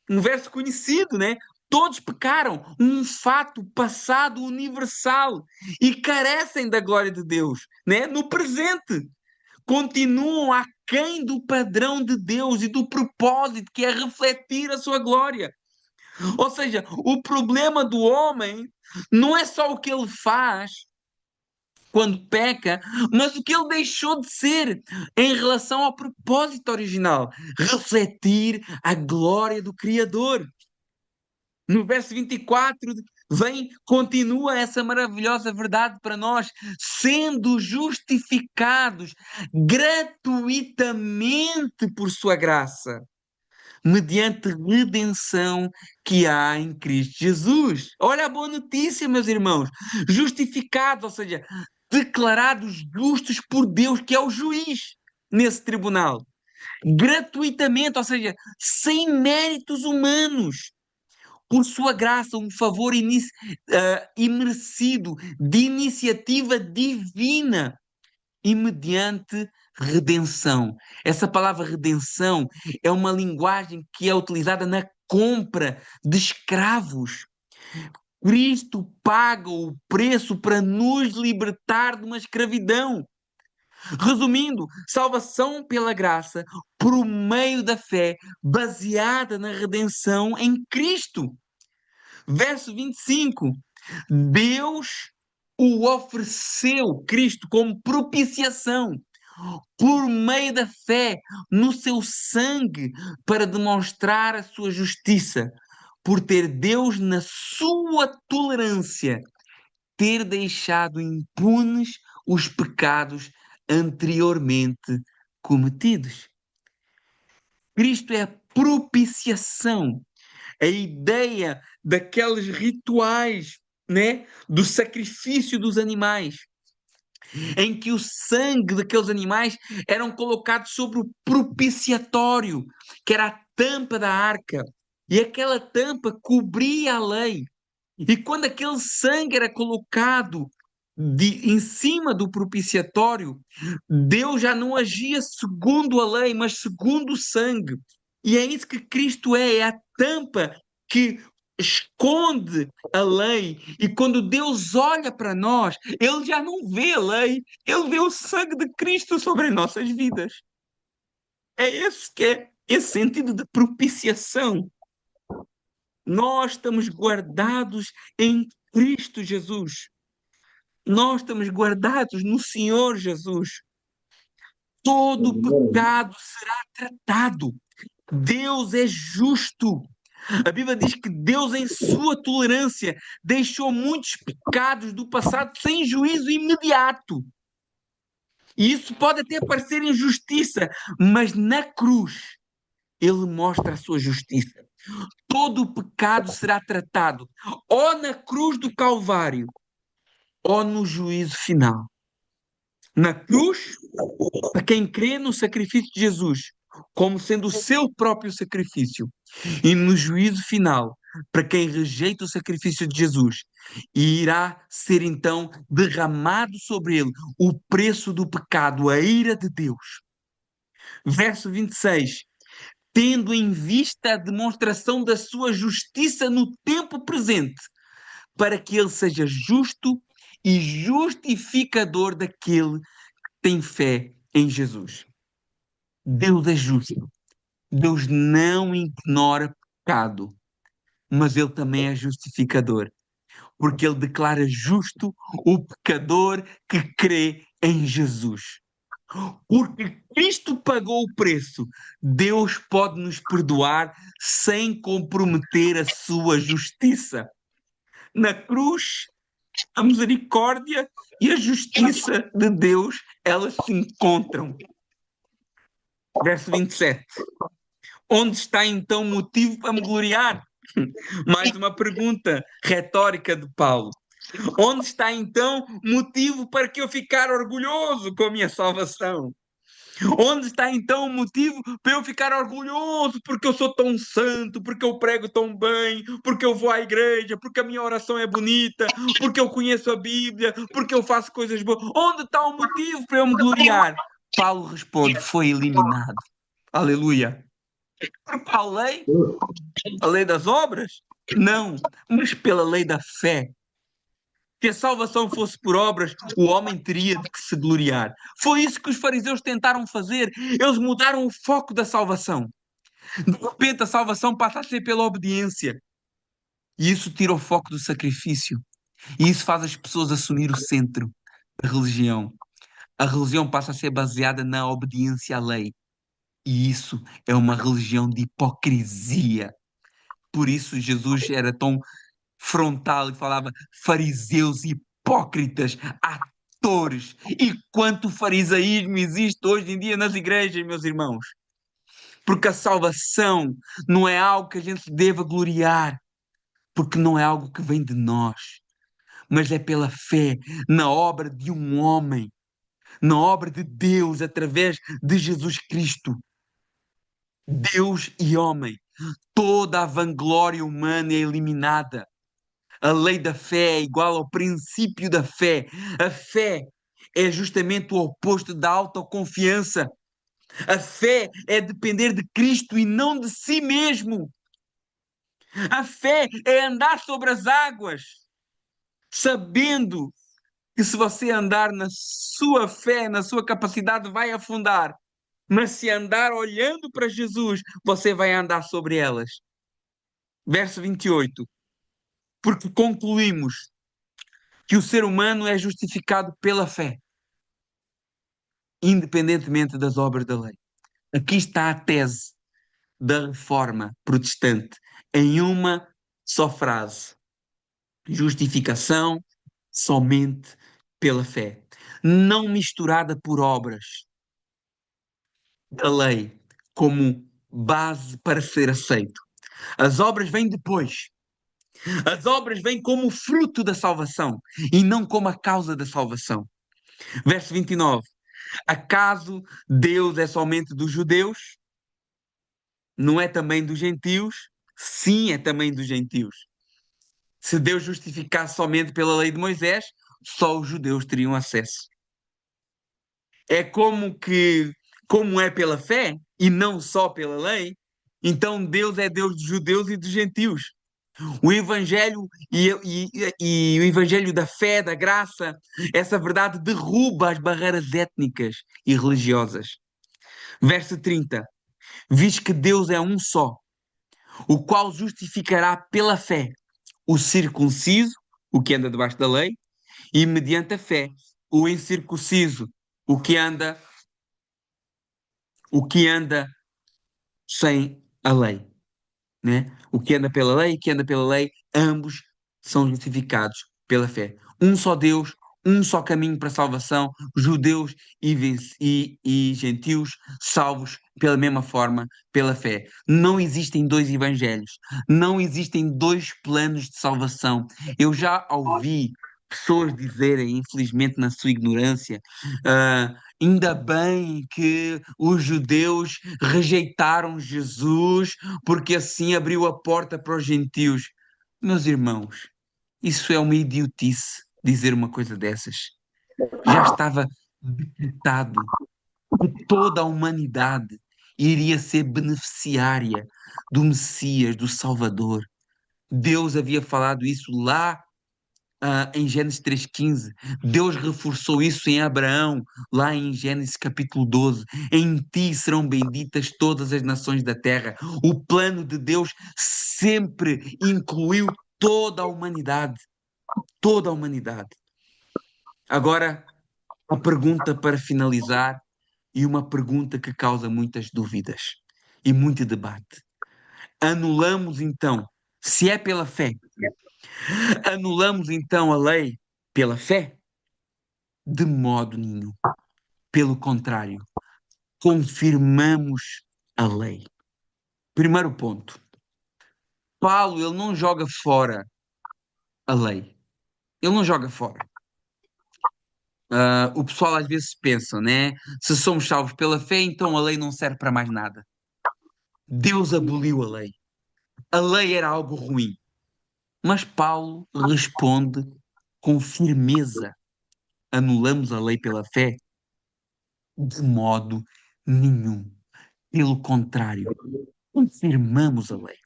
Um verso conhecido, né? Todos pecaram, um fato passado universal e carecem da glória de Deus, né? No presente, continuam aquém do padrão de Deus e do propósito que é refletir a sua glória. Ou seja, o problema do homem não é só o que ele faz quando peca, mas o que ele deixou de ser em relação ao propósito original, refletir a glória do Criador. No verso 24, continua essa maravilhosa verdade para nós, sendo justificados gratuitamente por sua graça, mediante redenção que há em Cristo Jesus. Olha a boa notícia, meus irmãos. Justificados, ou seja, declarados justos por Deus, que é o juiz nesse tribunal. Gratuitamente, ou seja, sem méritos humanos. Por sua graça, um favor imerecido de iniciativa divina e mediante redenção. Essa palavra redenção é uma linguagem que é utilizada na compra de escravos. Cristo paga o preço para nos libertar de uma escravidão. Resumindo, salvação pela graça por meio da fé, baseada na redenção em Cristo. Verso 25. Deus o ofereceu, Cristo, como propiciação por meio da fé no seu sangue, para demonstrar a sua justiça, por ter Deus, na sua tolerância, ter deixado impunes os pecados anteriormente cometidos. Cristo é a propiciação, a ideia daqueles rituais, né, do sacrifício dos animais, em que o sangue daqueles animais eram colocados sobre o propiciatório, que era a tampa da arca, e aquela tampa cobria a lei. E quando aquele sangue era colocado em cima do propiciatório, Deus já não agia segundo a lei, mas segundo o sangue. E é isso que Cristo é a tampa que esconde a lei. E quando Deus olha para nós, Ele já não vê a lei, Ele vê o sangue de Cristo sobre as nossas vidas. É esse que é esse sentido de propiciação. Nós estamos guardados em Cristo Jesus. Nós estamos guardados no Senhor Jesus. Todo pecado será tratado. Deus é justo. A Bíblia diz que Deus, em sua tolerância, deixou muitos pecados do passado sem juízo imediato. E isso pode até parecer injustiça, mas na cruz Ele mostra a sua justiça. Todo o pecado será tratado ou na cruz do Calvário ou no juízo final. Na cruz, para quem crê no sacrifício de Jesus, como sendo o seu próprio sacrifício, e no juízo final, para quem rejeita o sacrifício de Jesus, e irá ser então derramado sobre ele o preço do pecado, a ira de Deus. Verso 26. Tendo em vista a demonstração da sua justiça no tempo presente, para que ele seja justo e justificador daquele que tem fé em Jesus. Deus é justo. Deus não ignora pecado, mas Ele também é justificador, porque Ele declara justo o pecador que crê em Jesus. Porque Cristo pagou o preço, Deus pode nos perdoar sem comprometer a sua justiça. Na cruz, a misericórdia e a justiça de Deus, elas se encontram. Verso 27. Onde está então o motivo para me gloriar? Mais uma pergunta retórica de Paulo. Onde está então o motivo para que eu ficar orgulhoso com a minha salvação? Onde está então o motivo para eu ficar orgulhoso porque eu sou tão santo, porque eu prego tão bem, porque eu vou à igreja, porque a minha oração é bonita, porque eu conheço a Bíblia, porque eu faço coisas boas? Onde está o motivo para eu me gloriar? Paulo responde: foi eliminado. Aleluia. Por qual lei? A lei das obras? Não, mas pela lei da fé. Se a salvação fosse por obras, o homem teria de que se gloriar. Foi isso que os fariseus tentaram fazer. Eles mudaram o foco da salvação. De repente, a salvação passa a ser pela obediência. E isso tira o foco do sacrifício. E isso faz as pessoas assumir o centro da religião. A religião passa a ser baseada na obediência à lei. E isso é uma religião de hipocrisia. Por isso, Jesus era tão frontal e falava fariseus hipócritas, atores. E quanto farisaísmo existe hoje em dia nas igrejas, meus irmãos? Porque a salvação não é algo que a gente deva gloriar, porque não é algo que vem de nós, mas é pela fé na obra de um homem, na obra de Deus através de Jesus Cristo. Deus e homem. Toda a vanglória humana é eliminada. A lei da fé é igual ao princípio da fé. A fé é justamente o oposto da autoconfiança. A fé é depender de Cristo e não de si mesmo. A fé é andar sobre as águas, sabendo que se você andar na sua fé, na sua capacidade, vai afundar. Mas se andar olhando para Jesus, você vai andar sobre elas. Verso 28. Porque concluímos que o ser humano é justificado pela fé, independentemente das obras da lei. Aqui está a tese da reforma protestante, em uma só frase: justificação somente pela fé, não misturada por obras da lei como base para ser aceito. As obras vêm depois. As obras vêm como fruto da salvação e não como a causa da salvação. Verso 29. Acaso Deus é somente dos judeus? Não é também dos gentios? Sim, é também dos gentios. Se Deus justificasse somente pela lei de Moisés, só os judeus teriam acesso. É como é pela fé e não só pela lei, então Deus é Deus dos judeus e dos gentios. O Evangelho e o Evangelho da fé, da graça, essa verdade derruba as barreiras étnicas e religiosas. Verso 30. Visto que Deus é um só, o qual justificará pela fé o circunciso, o que anda debaixo da lei, e mediante a fé o incircunciso, o que anda, o que anda sem a lei, né? O que anda pela lei e que anda pela lei, ambos são justificados pela fé. Um só Deus, um só caminho para a salvação, judeus e gentios salvos pela mesma forma, pela fé. Não existem dois evangelhos, não existem dois planos de salvação. Eu já ouvi pessoas dizerem, infelizmente na sua ignorância, ainda bem que os judeus rejeitaram Jesus porque assim abriu a porta para os gentios. Meus irmãos, isso é uma idiotice dizer uma coisa dessas. Já estava decretado que toda a humanidade iria ser beneficiária do Messias, do Salvador. Deus havia falado isso lá em Gênesis 3,15. Deus reforçou isso em Abraão, lá em Gênesis capítulo 12. Em ti serão benditas todas as nações da terra. O plano de Deus sempre incluiu toda a humanidade. Toda a humanidade. Agora, a pergunta para finalizar, e uma pergunta que causa muitas dúvidas e muito debate. Anulamos então, se é pela fé, anulamos então a lei pela fé? De modo nenhum. Pelo contrário, confirmamos a lei. Primeiro ponto. Paulo, ele não joga fora a lei. Ele não joga fora. O pessoal às vezes pensa, né? Se somos salvos pela fé, então a lei não serve para mais nada. Deus aboliu a lei. A lei era algo ruim. Mas Paulo responde com firmeza: anulamos a lei pela fé? De modo nenhum. Pelo contrário, confirmamos a lei.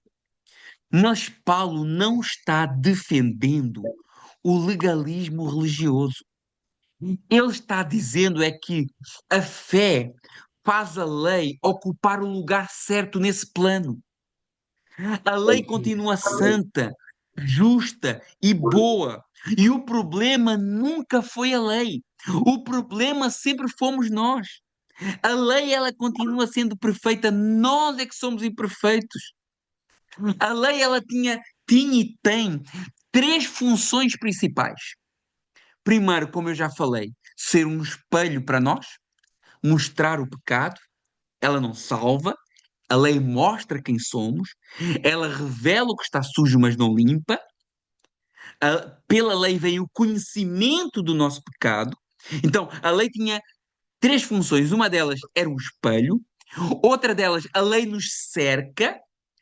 Mas Paulo não está defendendo o legalismo religioso. Ele está dizendo é que a fé faz a lei ocupar o lugar certo nesse plano. A lei continua santa, justa e boa. E o problema nunca foi a lei. O problema sempre fomos nós. A lei, ela continua sendo perfeita. Nós é que somos imperfeitos. A lei, ela tinha e tem três funções principais. Primeiro, como eu já falei, ser um espelho para nós, mostrar o pecado. Ela não salva. A lei mostra quem somos. Ela revela o que está sujo, mas não limpa. Pela lei vem o conhecimento do nosso pecado. Então, a lei tinha três funções. Uma delas era o espelho, outra delas, a lei nos cerca,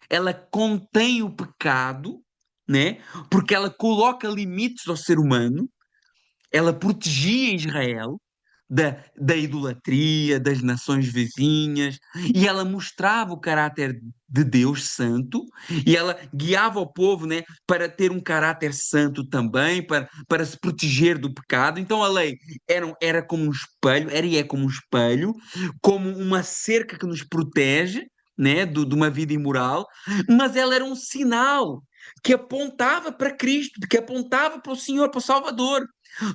ela contém o pecado, né? Porque ela coloca limites ao ser humano, ela protegia Israel da idolatria, das nações vizinhas, e ela mostrava o caráter de Deus santo, e ela guiava o povo, né, para ter um caráter santo também, para se proteger do pecado. Então a lei era como um espelho, era e é como um espelho, como uma cerca que nos protege, né, de uma vida imoral, mas ela era um sinal que apontava para Cristo, que apontava para o Senhor, para o Salvador.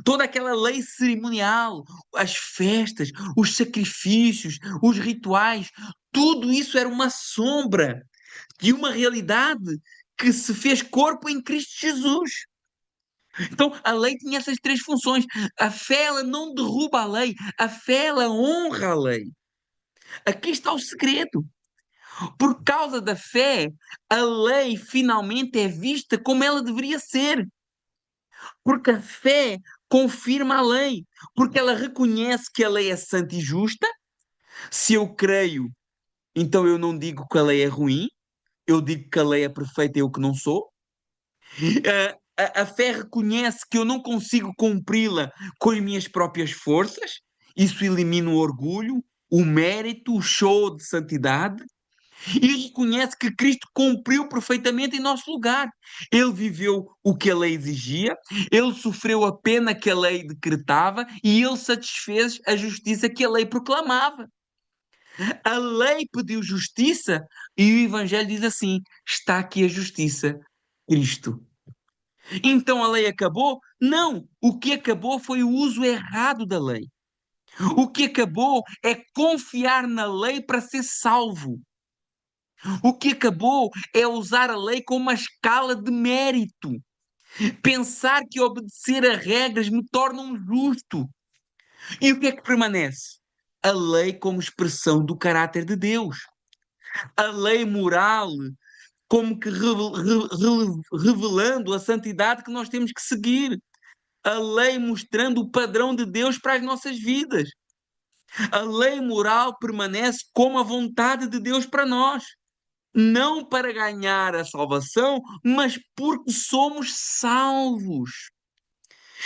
Toda aquela lei cerimonial, as festas, os sacrifícios, os rituais, tudo isso era uma sombra de uma realidade que se fez corpo em Cristo Jesus. Então, a lei tinha essas três funções. A fé, ela não derruba a lei, a fé, ela honra a lei. Aqui está o segredo. Por causa da fé, a lei finalmente é vista como ela deveria ser. Porque a fé confirma a lei, porque ela reconhece que a lei é santa e justa. Se eu creio, então eu não digo que a lei é ruim, eu digo que a lei é perfeita e eu que não sou. A fé reconhece que eu não consigo cumpri-la com as minhas próprias forças, isso elimina o orgulho, o mérito, o show de santidade. E reconhece que Cristo cumpriu perfeitamente em nosso lugar. Ele viveu o que a lei exigia, ele sofreu a pena que a lei decretava e ele satisfez a justiça que a lei proclamava. A lei pediu justiça e o Evangelho diz assim: está aqui a justiça, Cristo. Então a lei acabou? Não! O que acabou foi o uso errado da lei. O que acabou é confiar na lei para ser salvo. O que acabou é usar a lei como uma escala de mérito. Pensar que obedecer a regras me torna um justo. E o que é que permanece? A lei como expressão do caráter de Deus. A lei moral como que revelando a santidade que nós temos que seguir. A lei mostrando o padrão de Deus para as nossas vidas. A lei moral permanece como a vontade de Deus para nós. Não para ganhar a salvação, mas porque somos salvos.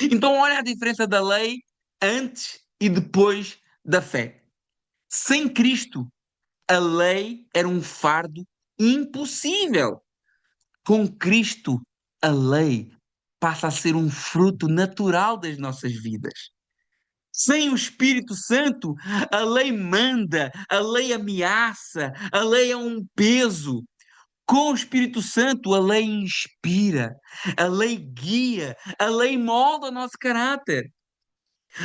Então, olha a diferença da lei antes e depois da fé. Sem Cristo, a lei era um fardo impossível. Com Cristo, a lei passa a ser um fruto natural das nossas vidas. Sem o Espírito Santo, a lei manda, a lei ameaça, a lei é um peso. Com o Espírito Santo, a lei inspira, a lei guia, a lei molda o nosso caráter.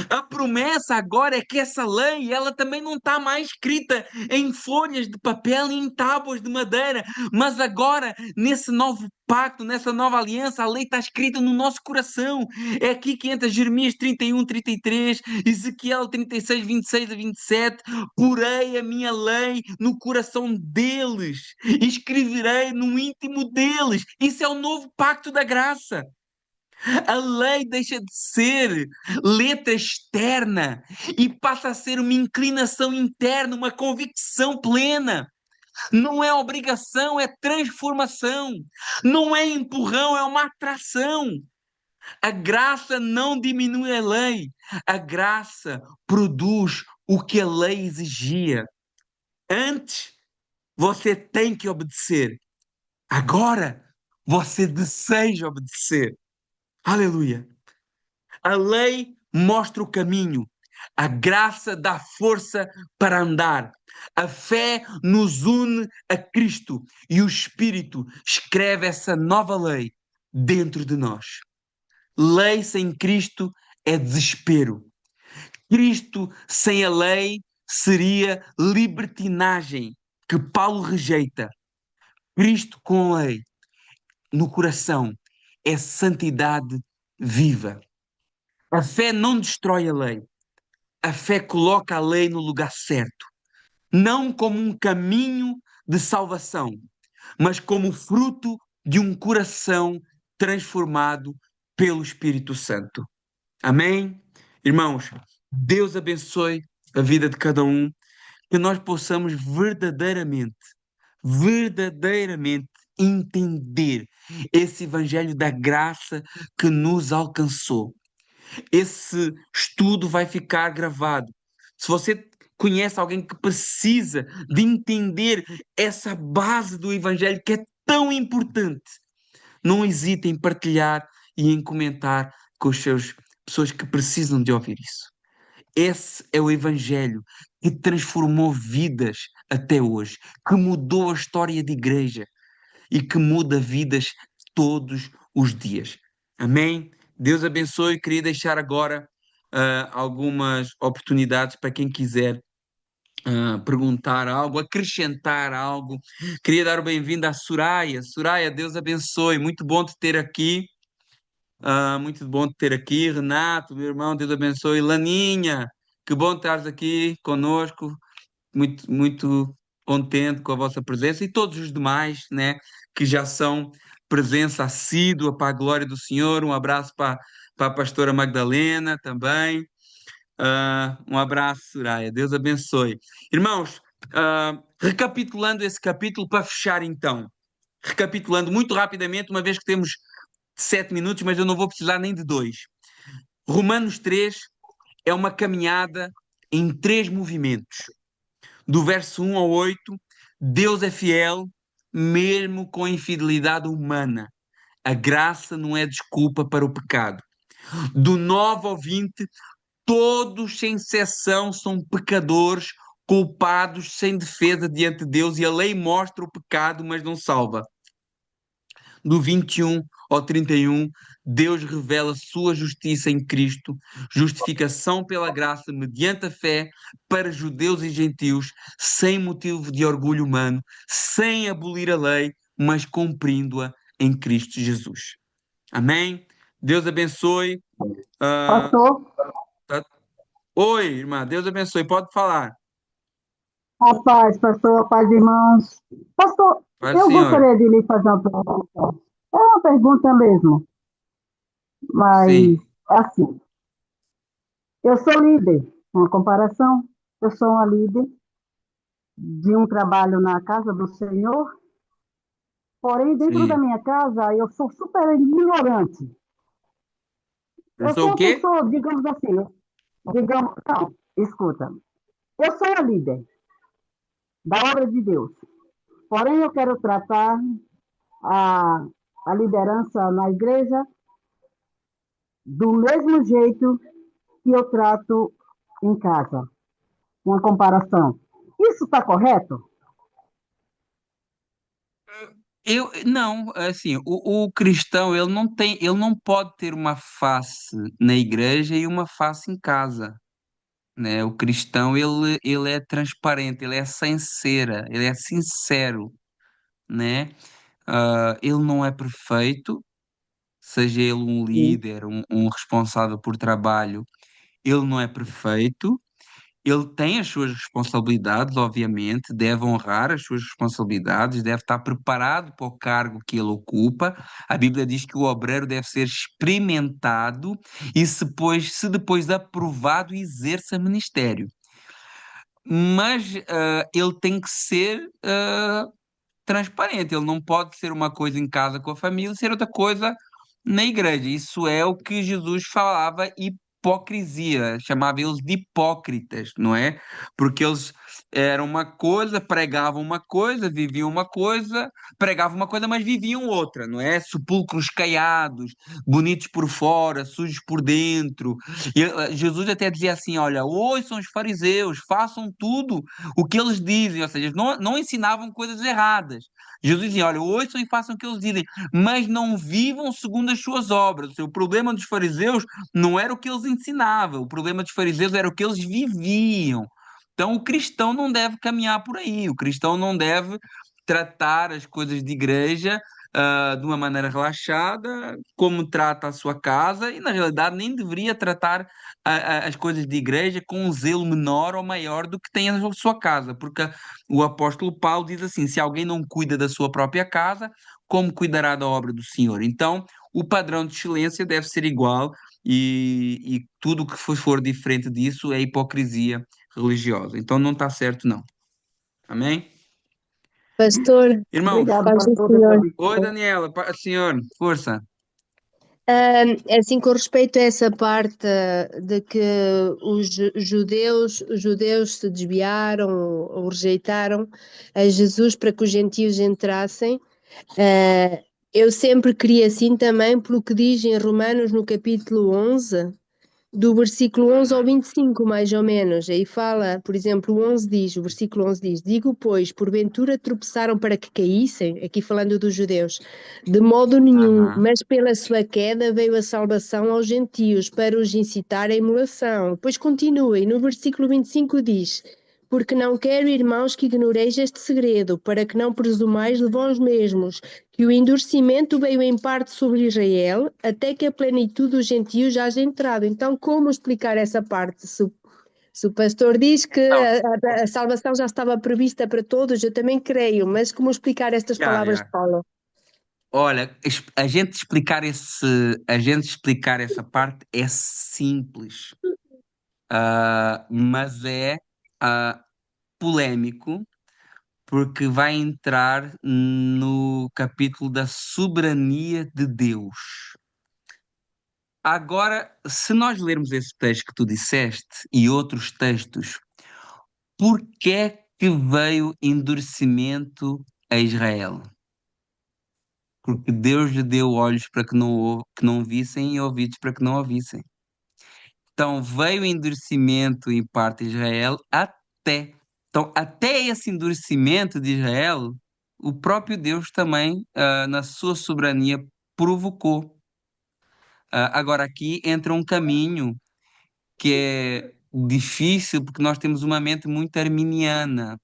A promessa agora é que essa lei, ela também não está mais escrita em folhas de papel e em tábuas de madeira, mas agora, nesse novo pacto, nessa nova aliança, a lei está escrita no nosso coração. É aqui que entra Jeremias 31, 33, Ezequiel 36, 26 a 27. Porei a minha lei no coração deles, e escreverei no íntimo deles. Isso é o novo pacto da graça. A lei deixa de ser letra externa e passa a ser uma inclinação interna, uma convicção plena. Não é obrigação, é transformação. Não é empurrão, é uma atração. A graça não diminui a lei. A graça produz o que a lei exigia. Antes, você tem que obedecer. Agora, você deseja obedecer. Aleluia. A lei mostra o caminho. A graça dá força para andar. A fé nos une a Cristo e o Espírito escreve essa nova lei dentro de nós. Lei sem Cristo é desespero. Cristo sem a lei seria libertinagem, que Paulo rejeita. Cristo com a lei no coração é santidade viva. A fé não destrói a lei. A fé coloca a lei no lugar certo, não como um caminho de salvação, mas como fruto de um coração transformado pelo Espírito Santo. Amém? Irmãos, Deus abençoe a vida de cada um, que nós possamos verdadeiramente entender esse evangelho da graça que nos alcançou. Esse estudo vai ficar gravado. Se você conhece alguém que precisa de entender essa base do evangelho que é tão importante, não hesite em partilhar e em comentar com as seus pessoas que precisam de ouvir isso. Esse é o Evangelho que transformou vidas até hoje, que mudou a história de igreja e que muda vidas todos os dias. Amém? Deus abençoe. Queria deixar agora algumas oportunidades para quem quiser perguntar algo, acrescentar algo. Queria dar o bem-vindo à Soraya. Soraya, Deus abençoe. Muito bom te ter aqui. Muito bom te ter aqui, Renato, meu irmão, Deus abençoe. Laninha, que bom estares aqui conosco, muito contente com a vossa presença e todos os demais, né, que já são presença assídua para a glória do Senhor. Um abraço para a pastora Magdalena também. Um abraço, Soraya, Deus abençoe. Irmãos, recapitulando esse capítulo para fechar então. Recapitulando muito rapidamente, uma vez que temos 7 minutos, mas eu não vou precisar nem de dois. Romanos 3 é uma caminhada em três movimentos. Do verso 1 ao 8, Deus é fiel, mesmo com a infidelidade humana. A graça não é desculpa para o pecado. Do 9 ao 20, todos, sem exceção, são pecadores, culpados, sem defesa diante de Deus, e a lei mostra o pecado, mas não salva. Do 21 ao 31, Deus revela sua justiça em Cristo, justificação pela graça mediante a fé para judeus e gentios, sem motivo de orgulho humano, sem abolir a lei, mas cumprindo-a em Cristo Jesus. Amém? Deus abençoe. Ah, Pastor, tá- Oi, irmã, Deus abençoe. Pode falar. pastor, paz, irmãos. Pastor, Paz, eu Senhor. gostaria de lhe fazer uma pergunta. É uma pergunta mesmo, mas Sim, assim, eu sou líder, uma comparação, eu sou uma líder de um trabalho na casa do Senhor, porém dentro da sim. minha casa eu sou super ignorante. Eu Eu sou sou o uma quê? pessoa, digamos assim, não, escuta, eu sou a líder da obra de Deus, porém eu quero tratar a, a liderança na igreja do mesmo jeito que eu trato em casa. Uma comparação. Isso está correto? Eu não, assim, o cristão ele não pode ter uma face na igreja e uma face em casa, né? O cristão ele é transparente, ele é sincera, ele é sincero, né? Ele não é perfeito, seja ele um Sim. líder, um responsável por trabalho, ele não é perfeito Ele tem as suas responsabilidades, obviamente, deve honrar as suas responsabilidades, deve estar preparado para o cargo que ele ocupa. A Bíblia diz que o obreiro deve ser experimentado e se depois de aprovado, exerça ministério. Mas ele tem que ser transparente. Ele não pode ser uma coisa em casa com a família e ser outra coisa na igreja. Isso é o que Jesus falava, hipocrisia, chamava eles de hipócritas, não é? Porque eles eram uma coisa, pregavam uma coisa, viviam uma coisa, pregavam uma coisa, mas viviam outra, não é? Sepulcros caiados, bonitos por fora, sujos por dentro. E, Jesus até dizia assim: olha, ouçam os fariseus, façam tudo o que eles dizem, ou seja, não ensinavam coisas erradas. Jesus dizia: olha, ouçam e façam o que eles dizem, mas não vivam segundo as suas obras. O problema dos fariseus não era o que eles ensinavam, o problema dos fariseus era o que eles viviam. Então, o cristão não deve caminhar por aí, o cristão não deve tratar as coisas de igreja de uma maneira relaxada, como trata a sua casa, e na realidade nem deveria tratar as coisas de igreja com um zelo menor ou maior do que tem a sua casa, porque o apóstolo Paulo diz assim: se alguém não cuida da sua própria casa, como cuidará da obra do Senhor? Então, o padrão de excelência deve ser igual, e tudo que for diferente disso é hipocrisia religiosa. Então, não está certo, não. Amém? Pastor, Irmãos, Obrigado, faz o pastor, pela senhor. oi Daniela, senhor, força. Assim, com respeito a essa parte de que os judeus se desviaram ou rejeitaram a Jesus para que os gentios entrassem, ah, eu sempre queria assim também, pelo que diz em Romanos no capítulo 11, do versículo 11 ao 25, mais ou menos. Aí fala, por exemplo, o versículo 11 diz: digo, pois, porventura tropeçaram para que caíssem, aqui falando dos judeus, de modo nenhum, Aham. mas pela sua queda veio a salvação aos gentios, para os incitar à emulação. Depois continua, e no versículo 25 diz: porque não quero, irmãos, que ignoreis este segredo, para que não presumais de vós mesmos, que o endurecimento veio em parte sobre Israel, até que a plenitude dos gentios já haja entrado. Então, como explicar essa parte? Se o pastor diz que Então, a salvação já estava prevista para todos, eu também creio, mas como explicar estas já, palavras de já. Paulo? Olha, a gente explicar essa parte é simples, mas é ah, polémico, porque vai entrar no capítulo da soberania de Deus. Agora, se nós lermos esse texto que tu disseste e outros textos, por que é que veio endurecimento a Israel? Porque Deus lhe deu olhos para que não vissem e ouvidos para que não ouvissem. Então veio endurecimento em parte de Israel até. Então, até esse endurecimento de Israel, o próprio Deus também, na sua soberania, provocou. Agora, aqui entra um caminho que é difícil, porque nós temos uma mente muito arminiana,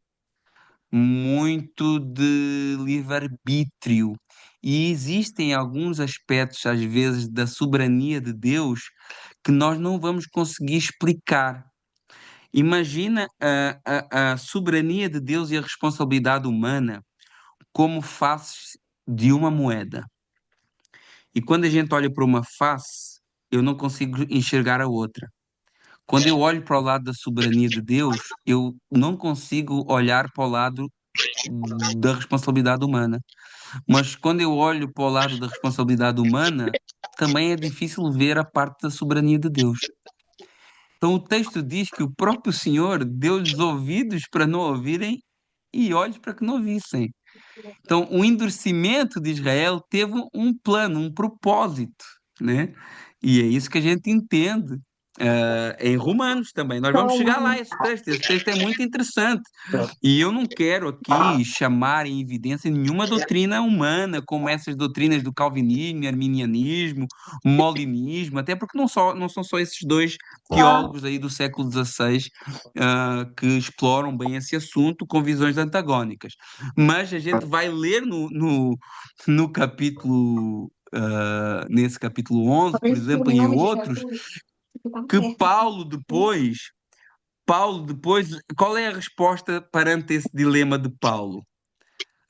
muito de livre-arbítrio. E existem alguns aspectos, às vezes, da soberania de Deus que nós não vamos conseguir explicar. Imagina a soberania de Deus e a responsabilidade humana como faces de uma moeda. E quando a gente olha para uma face, eu não consigo enxergar a outra. Quando eu olho para o lado da soberania de Deus, eu não consigo olhar para o lado da responsabilidade humana. Mas quando eu olho para o lado da responsabilidade humana, também é difícil ver a parte da soberania de Deus. Então o texto diz que o próprio Senhor deu-lhes ouvidos para não ouvirem e olhos para que não vissem. Então o endurecimento de Israel teve um plano, um propósito, né? E é isso que a gente entende. Em Romanos também. Nós vamos chegar lá a esse texto. Esse texto é muito interessante. E eu não quero aqui chamar em evidência nenhuma doutrina humana, como essas doutrinas do calvinismo, arminianismo, molinismo, até porque não são só esses dois teólogos aí do século XVI que exploram bem esse assunto com visões antagónicas. Mas a gente vai ler no capítulo, nesse capítulo 11, por exemplo, e em outros, que Paulo depois Paulo depois, qual é a resposta perante esse dilema de Paulo?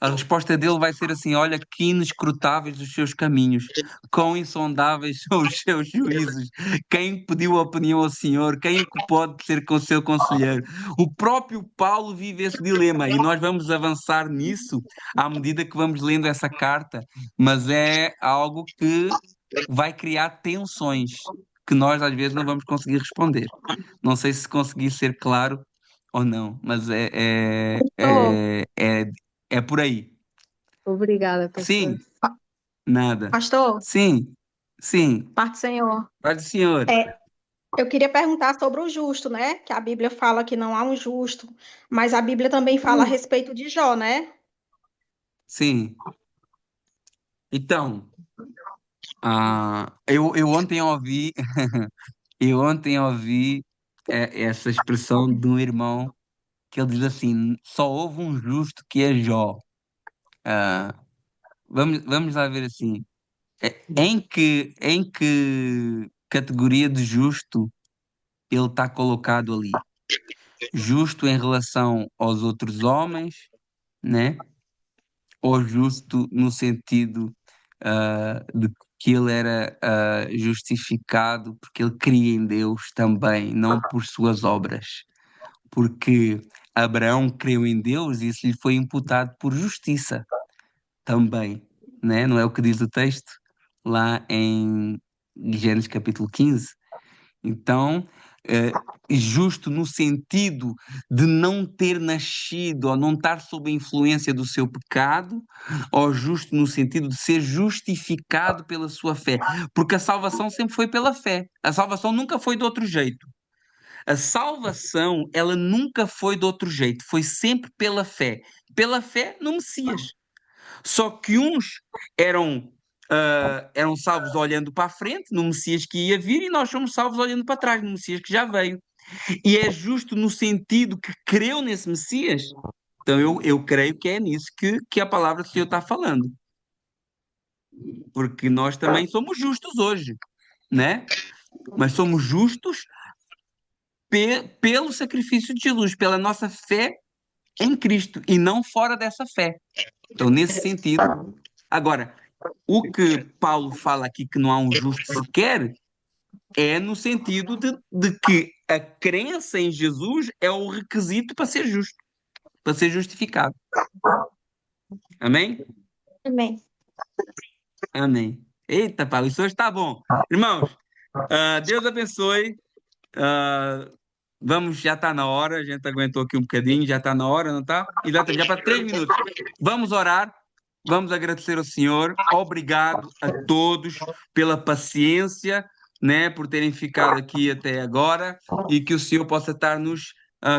A resposta dele vai ser assim: olha, que inescrutáveis os seus caminhos, quão insondáveis são os seus juízos. Quem pediu a opinião ao Senhor? Quem é que pode ser com seu conselheiro? O próprio Paulo vive esse dilema e nós vamos avançar nisso à medida que vamos lendo essa carta, mas é algo que vai criar tensões que nós às vezes não vamos conseguir responder. Não sei se consegui ser claro ou não, mas Pastor, é por aí. Obrigada, pastor. Sim, nada. pastor, Sim, sim. parte do Senhor. Paz do Senhor. É, eu queria perguntar sobre o justo, né? Que a Bíblia fala que não há um justo, mas a Bíblia também fala a respeito de Jó, né? Sim. Então, eu ontem ouvi, eu ontem ouvi essa expressão de um irmão que ele diz assim: só houve um justo que é Jó. Ah, vamos lá ver assim. Em que categoria de justo ele está colocado ali? Justo em relação aos outros homens, né? Ou justo no sentido de que ele era justificado porque ele cria em Deus também, não por suas obras. Porque Abraão creu em Deus e isso lhe foi imputado por justiça também, né? Não é o que diz o texto lá em Gênesis capítulo 15? Então, justo no sentido de não ter nascido ou não estar sob a influência do seu pecado, ou justo no sentido de ser justificado pela sua fé, porque a salvação sempre foi pela fé. A salvação nunca foi de outro jeito. A salvação, ela nunca foi de outro jeito, foi sempre pela fé. Pela fé no Messias. Só que uns eram, eram salvos olhando para a frente, no Messias que ia vir, e nós somos salvos olhando para trás, no Messias que já veio. E é justo no sentido que creu nesse Messias. Então eu creio que é nisso que a palavra do Senhor está falando. Porque nós também somos justos hoje, né? Mas somos justos pelo sacrifício de Jesus, pela nossa fé em Cristo e não fora dessa fé. Então, nesse sentido, agora, o que Paulo fala aqui que não há um justo sequer é no sentido de que a crença em Jesus é o requisito para ser justo, para ser justificado. Amém? Amém. Amém. Eita, Paulo, isso hoje está bom. Irmãos, Deus abençoe. Ah, vamos, já está na hora, a gente aguentou aqui um bocadinho, já está na hora, não está? Exatamente, já para 3 minutos. Vamos orar, vamos agradecer ao Senhor. Obrigado a todos pela paciência, né, por terem ficado aqui até agora e que o Senhor possa estar nos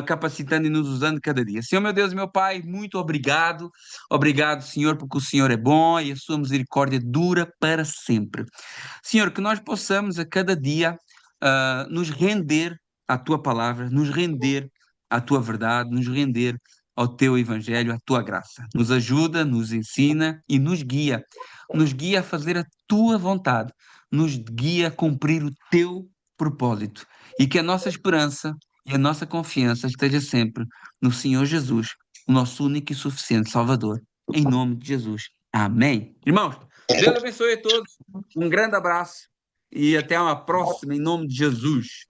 capacitando e nos usando cada dia. Senhor, meu Deus e meu Pai, muito obrigado. Obrigado, Senhor, porque o Senhor é bom e a sua misericórdia dura para sempre. Senhor, que nós possamos a cada dia nos render à tua palavra, nos render à tua verdade, nos render ao teu evangelho, à tua graça. Nos ajuda, nos ensina e nos guia. Nos guia a fazer a tua vontade, nos guia a cumprir o teu propósito. E que a nossa esperança e a nossa confiança esteja sempre no Senhor Jesus, o nosso único e suficiente Salvador. Em nome de Jesus. Amém. Irmãos, Deus abençoe a todos. Um grande abraço e até uma próxima, em nome de Jesus.